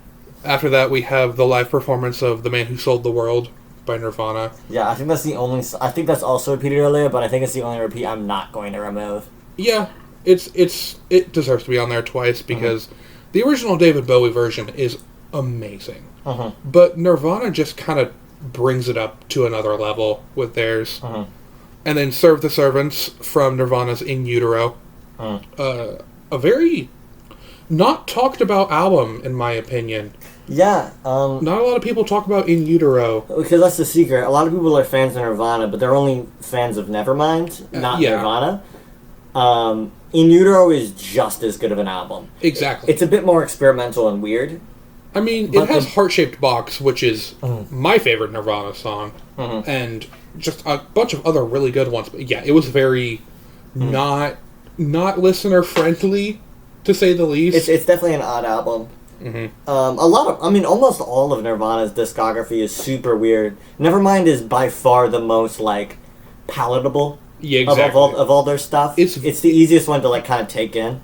After that, we have the live performance of The Man Who Sold the World by Nirvana. Yeah, I think that's the only... I think that's also repeated earlier, but I think it's the only repeat I'm not going to remove. Yeah, it deserves to be on there twice, because the original David Bowie version is amazing. But Nirvana just kind of brings it up to another level with theirs. And then Serve the Servants from Nirvana's In Utero. A very not talked about album, in my opinion. Yeah. Not a lot of people talk about In Utero. Because that's the secret. A lot of people are fans of Nirvana, but they're only fans of Nevermind, not Nirvana. In Utero is just as good of an album. Exactly. It's a bit more experimental and weird. I mean, it has Heart-Shaped Box, which is my favorite Nirvana song, and just a bunch of other really good ones. But yeah, it was very not listener-friendly, to say the least. It's definitely an odd album. Almost all of Nirvana's discography is super weird. Nevermind is by far the most, like, palatable of all their stuff. It's the easiest one to, like, kind of take in.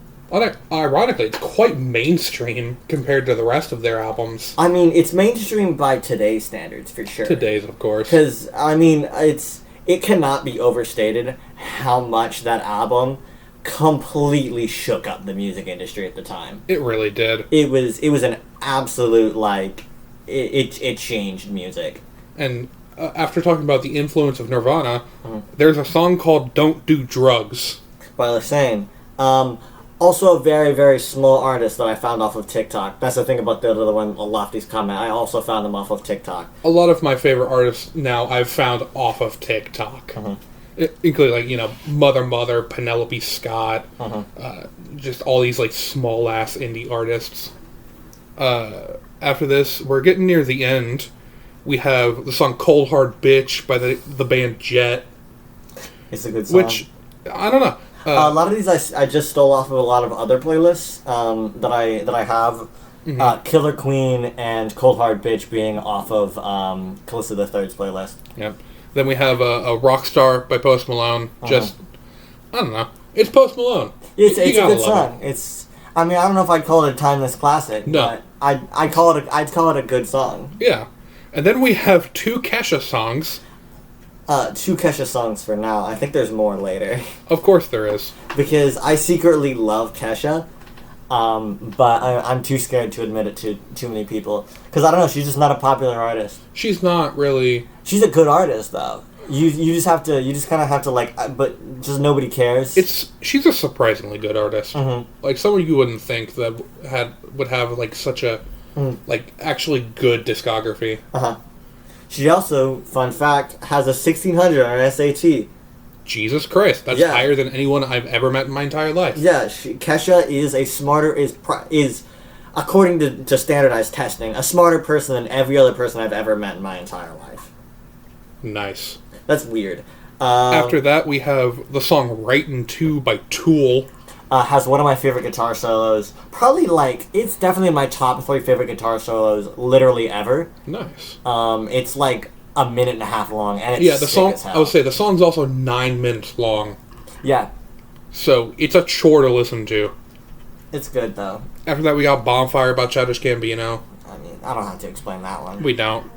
Ironically, it's quite mainstream compared to the rest of their albums. I mean, it's mainstream by today's standards, for sure. Today's, of course. Because, I mean, it cannot be overstated how much that album completely shook up the music industry at the time. It really did. It was an absolute, like, it changed music. And after talking about the influence of Nirvana, there's a song called Don't Do Drugs. By the same. Also a very, very small artist that I found off of TikTok. That's the thing about the other one, Lofty's comment. I also found them off of TikTok. A lot of my favorite artists now I've found off of TikTok. Including, like, Mother, Penelope Scott, just all these, like, small-ass indie artists. After this, we're getting near the end. We have the song Cold Hard Bitch by the band Jet. It's a good song. Which, I don't know. A lot of these I just stole off of a lot of other playlists that I have. Killer Queen and Cold Hard Bitch being off of Calista the Third's playlist. Yep. Then we have a Rockstar by Post Malone. Just, I don't know. It's Post Malone. It's a good song. I mean, I don't know if I'd call it a timeless classic, but I'd call it a good song. Yeah. And then we have two Kesha songs. Two Kesha songs for now. I think there's more later. Of course there is. Because I secretly love Kesha. But I'm too scared to admit it to too many people. Because I don't know, she's just not a popular artist. She's not really... She's a good artist, though. You just kind of have to, like, but just nobody cares. She's a surprisingly good artist. Mm-hmm. Like, someone you wouldn't think that would have, like, such a, like, actually good discography. Uh-huh. She also, fun fact, has a 1600 on her SAT. Jesus Christ, that's higher than anyone I've ever met in my entire life. Yeah, Kesha is is according to standardized testing, a smarter person than every other person I've ever met in my entire life. Nice. That's weird. After that, we have the song Writin' 2 by Tool. Has one of my favorite guitar solos. Probably, like, it's definitely my top 3 favorite guitar solos literally ever. Nice. It's like a minute and a half long, and it's the sick song. as hell. I would say the song's also 9 minutes long. Yeah. So it's a chore to listen to. It's good though. After that, we got Bonfire by Childish Gambino. I mean, I don't have to explain that one. We don't.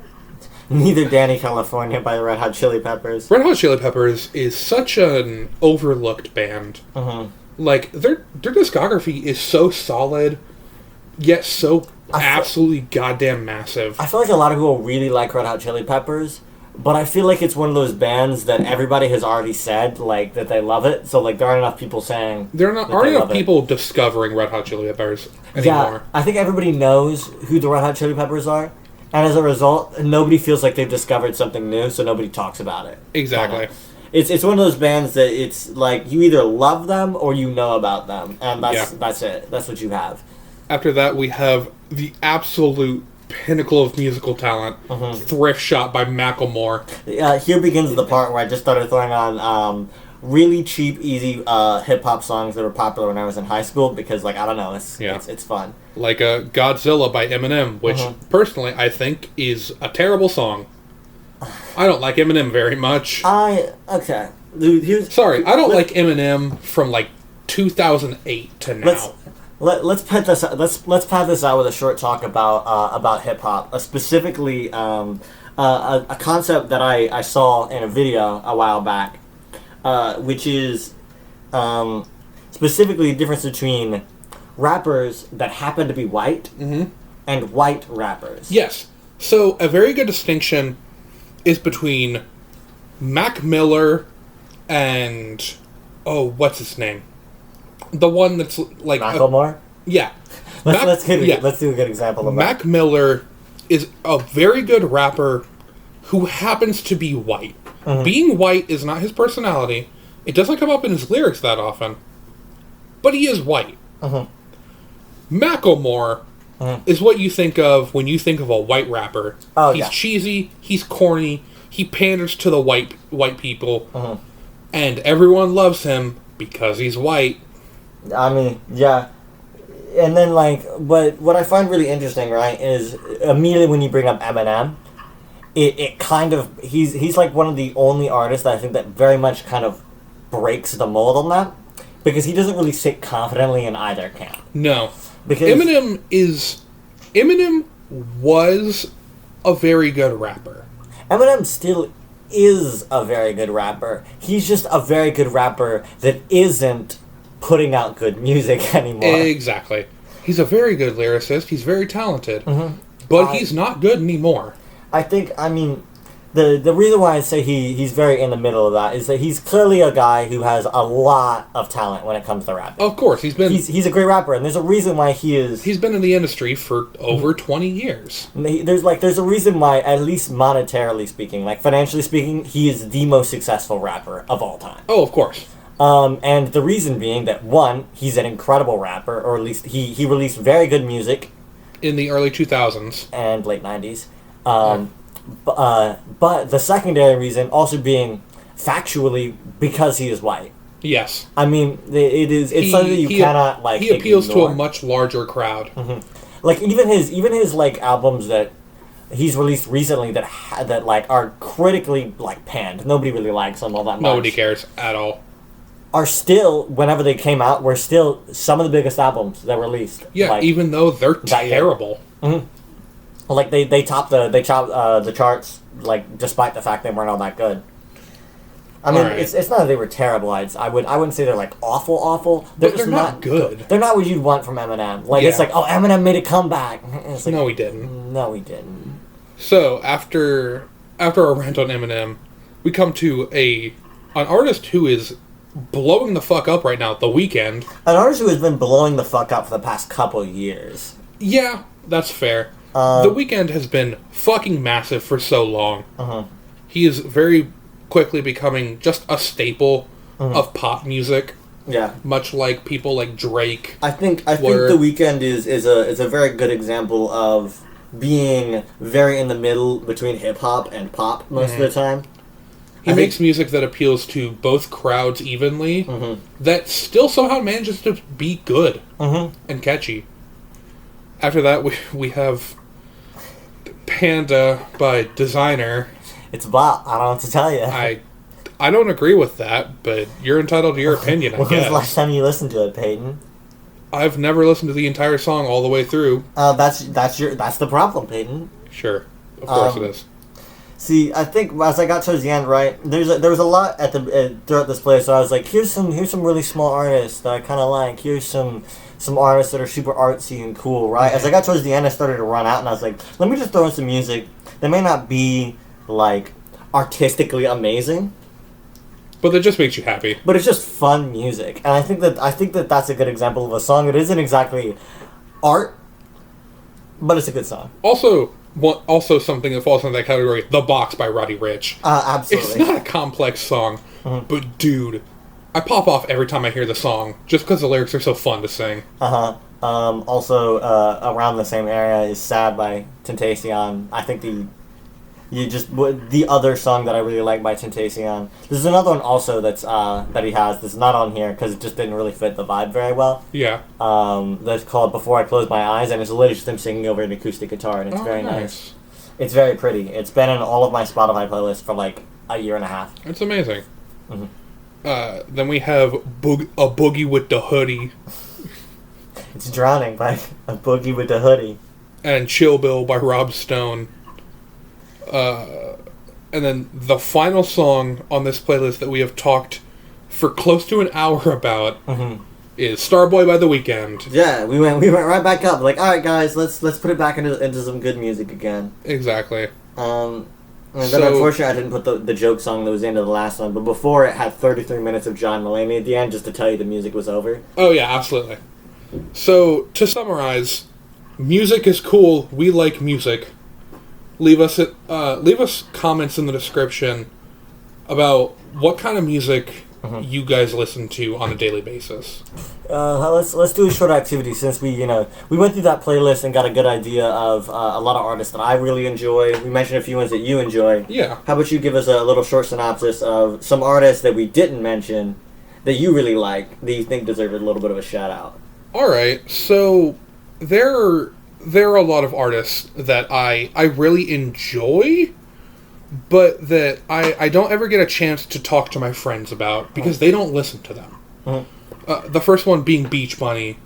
Neither Danny California by the Red Hot Chili Peppers. Red Hot Chili Peppers is such an overlooked band. Mm-hmm. Like their discography is so solid, yet so absolutely goddamn massive. I feel like a lot of people really like Red Hot Chili Peppers, but I feel like it's one of those bands that everybody has already said like that they love it. So like there aren't enough people saying aren't enough people discovering Red Hot Chili Peppers anymore. Yeah, I think everybody knows who the Red Hot Chili Peppers are, and as a result, nobody feels like they've discovered something new, so nobody talks about it. Exactly. It's one of those bands that it's like you either love them or you know about them, and that's it. That's what you have. After that, we have the absolute pinnacle of musical talent, Thrift Shop by Macklemore. Here begins the part where I just started throwing on really cheap, easy hip-hop songs that were popular when I was in high school because, like, I don't know, it's fun. Like Godzilla by Eminem, which, personally, I think is a terrible song. I don't like Eminem very much. Okay. Dude, Sorry, I don't like Eminem from, like, 2008 to now. Let's pad this out. Let's pad this out with a short talk about hip hop, specifically a concept that I saw in a video a while back, which is specifically the difference between rappers that happen to be white and white rappers. Yes. So a very good distinction is between Mac Miller and what's his name? The one that's like Macklemore? Yeah. Let's do a good example of Mac Miller is a very good rapper who happens to be white. Being white is not his personality. It doesn't come up in his lyrics that often. But he is white. Macklemore is what you think of when you think of a white rapper. He's cheesy, he's corny, he panders to the white people, and everyone loves him because he's white. I mean, yeah. And then, like, what I find really interesting, right, is immediately when you bring up Eminem, it kind of, he's like one of the only artists that I think that very much kind of breaks the mold on that, because he doesn't really sit confidently in either camp. No. Because Eminem was a very good rapper. Eminem still is a very good rapper. He's just a very good rapper that isn't putting out good music anymore. Exactly. He's a very good lyricist. He's very talented. But he's not good anymore. I think, I mean, the reason why I say he's very in the middle of that is that he's clearly a guy who has a lot of talent when it comes to rapping. Of course, he's a great rapper, and there's a reason why he's been in the industry for over 20 years. There's a reason why, at least monetarily speaking, like financially speaking, he is the most successful rapper of all time. Oh, of course. And the reason being that, one, he's an incredible rapper, or at least he released very good music in the early 2000s and late 90s. But the secondary reason also being factually because he is white. Yes. I mean, it's something that you cannot, like, he appeals ignore. to a much larger crowd. Like, even his like albums that he's released recently that like are critically like panned. Nobody really likes them all that much. Nobody cares at all. Are still, whenever they came out, were still some of the biggest albums that were released. Yeah, like, even though they're terrible. Like they topped the charts, like, despite the fact they weren't all that good. I mean, Right. it's not that they were terrible. I wouldn't say they're like awful. But they're not good. They're not what you'd want from Eminem. Like, Yeah. it's like, oh, Eminem made a comeback. And it's like, No, he didn't. No, he didn't. So after our rant on Eminem, we come to an artist who is blowing the fuck up right now, The Weeknd. An artist who has been blowing the fuck up for the past couple years. Yeah, that's fair. The Weeknd has been fucking massive for so long. He is very quickly becoming just a staple of pop music. Yeah. Much like people like Drake. I think The Weeknd is a very good example of being very in the middle between hip hop and pop most of the time. He makes music that appeals to both crowds evenly, that still somehow manages to be good and catchy. After that, we have Panda by Designer. It's bop. I don't know what to tell you. I don't agree with that, but you're entitled to your opinion, I When guess. was the last time you listened to it, Peyton? I've never listened to the entire song all the way through. That's the problem, Peyton. Sure. Of course it is. See, I think as I got towards the end, right, there was a lot at the throughout this place. So I was like, here's some really small artists that I kind of like. Here's some artists that are super artsy and cool, right? As I got towards the end, I started to run out, and I was like, let me just throw in some music that may not be like artistically amazing, But that just makes you happy. but it's just fun music. And I think that that's a good example of a song that isn't exactly art, but it's a good song. Also something that falls into that category, The Box by Roddy Ricch. Absolutely. It's not a complex song, but dude, I pop off every time I hear the song, just because the lyrics are so fun to sing. Also, around the same area is Sad by Tentacion. I think the other song that I really like by Tentacion. There's another one also that he has that's not on here because it just didn't really fit the vibe very well. Yeah. That's called Before I Close My Eyes, and it's literally just him singing over an acoustic guitar, and it's very nice. It's very pretty. It's been in all of my Spotify playlists for like a year and a half. It's amazing. Then we have A Boogie with the Hoodie. It's Drowning by A Boogie with the Hoodie. And Chill Bill by Rob Stone. And then the final song on this playlist that we have talked for close to an hour about is Starboy by The Weeknd. Yeah, we went right back up. Like, all right, guys, let's put it back into some good music again. Exactly. And then unfortunately I didn't put the joke song that was the end of the last one, but before it had 33 minutes of John Mulaney at the end just to tell you the music was over. Oh yeah, absolutely. So to summarize, music is cool. We like music. Leave us comments in the description about what kind of music you guys listen to on a daily basis. Let's do a short activity since we went through that playlist and got a good idea of a lot of artists that I really enjoy. We mentioned a few ones that you enjoy. Yeah. How about you give us a little short synopsis of some artists that we didn't mention that you really like that you think deserve a little bit of a shout out? All right. So there are a lot of artists that I really enjoy, but that I don't ever get a chance to talk to my friends about because they don't listen to them. The first one being Beach Bunny,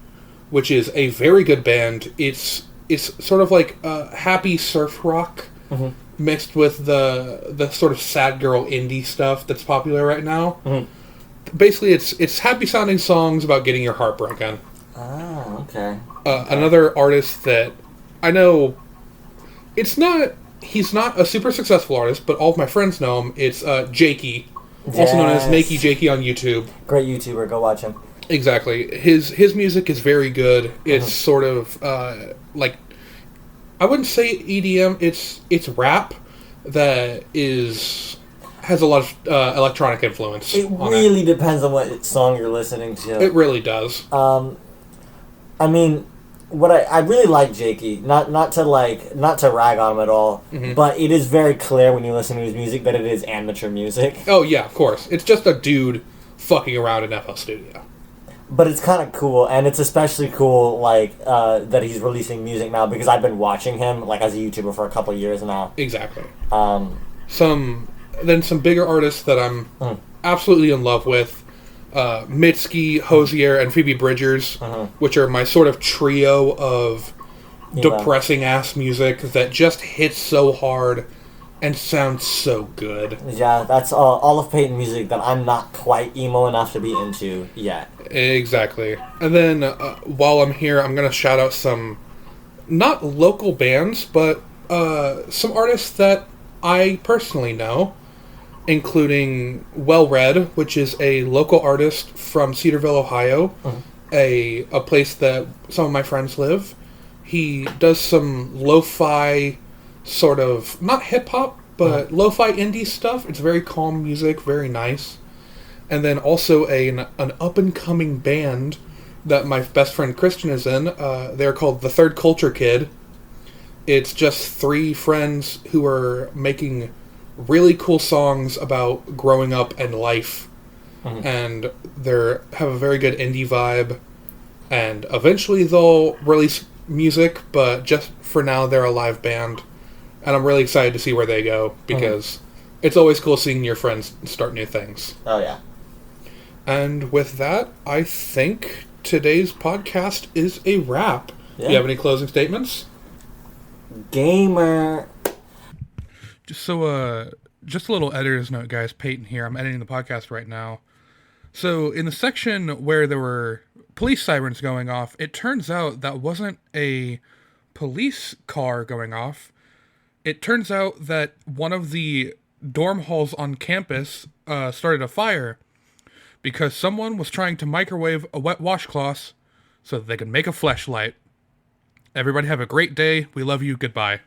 which is a very good band. It's sort of like happy surf rock mixed with the sort of sad girl indie stuff that's popular right now. Basically, it's happy sounding songs about getting your heart broken. Oh, okay. Another artist that I know, he's not a super successful artist, but all of my friends know him. It's Jakey, also known as Nakey Jakey on YouTube. Great YouTuber, go watch him. Exactly. His music is very good. It's sort of like, I wouldn't say EDM. It's rap that has a lot of electronic influence. It really depends on what song you're listening to. It really does. I mean, what I really like Jakey, not to rag on him at all, but it is very clear when you listen to his music that it is amateur music. Oh yeah, of course. It's just a dude fucking around in FL Studio. But it's kind of cool, and it's especially cool that he's releasing music now because I've been watching him as a YouTuber for a couple of years now. Exactly. Some bigger artists that I'm absolutely in love with. Mitski, Hosier, and Phoebe Bridgers, which are my sort of trio of depressing-ass music that just hits so hard and sounds so good. Yeah, that's all of Peyton music that I'm not quite emo enough to be into yet. Exactly. And then while I'm here, I'm going to shout out some, not local bands, but some artists that I personally know, including Well Red, which is a local artist from Cedarville, Ohio, a place that some of my friends live. He does some lo-fi sort of, not hip-hop, but lo-fi indie stuff. It's very calm music, very nice. And then also an up-and-coming band that my best friend Christian is in. They're called The Third Culture Kid. It's just three friends who are making really cool songs about growing up and life. And they have a very good indie vibe. And eventually they'll release music, but just for now they're a live band. And I'm really excited to see where they go, because it's always cool seeing your friends start new things. Oh, yeah. And with that, I think today's podcast is a wrap. Yeah. Do you have any closing statements? Gamer. Just a little editor's note, guys. Peyton here. I'm editing the podcast right now. So in the section where there were police sirens going off, it turns out that wasn't a police car going off. It turns out that one of the dorm halls on campus started a fire because someone was trying to microwave a wet washcloth so that they could make a fleshlight. Everybody have a great day. We love you. Goodbye.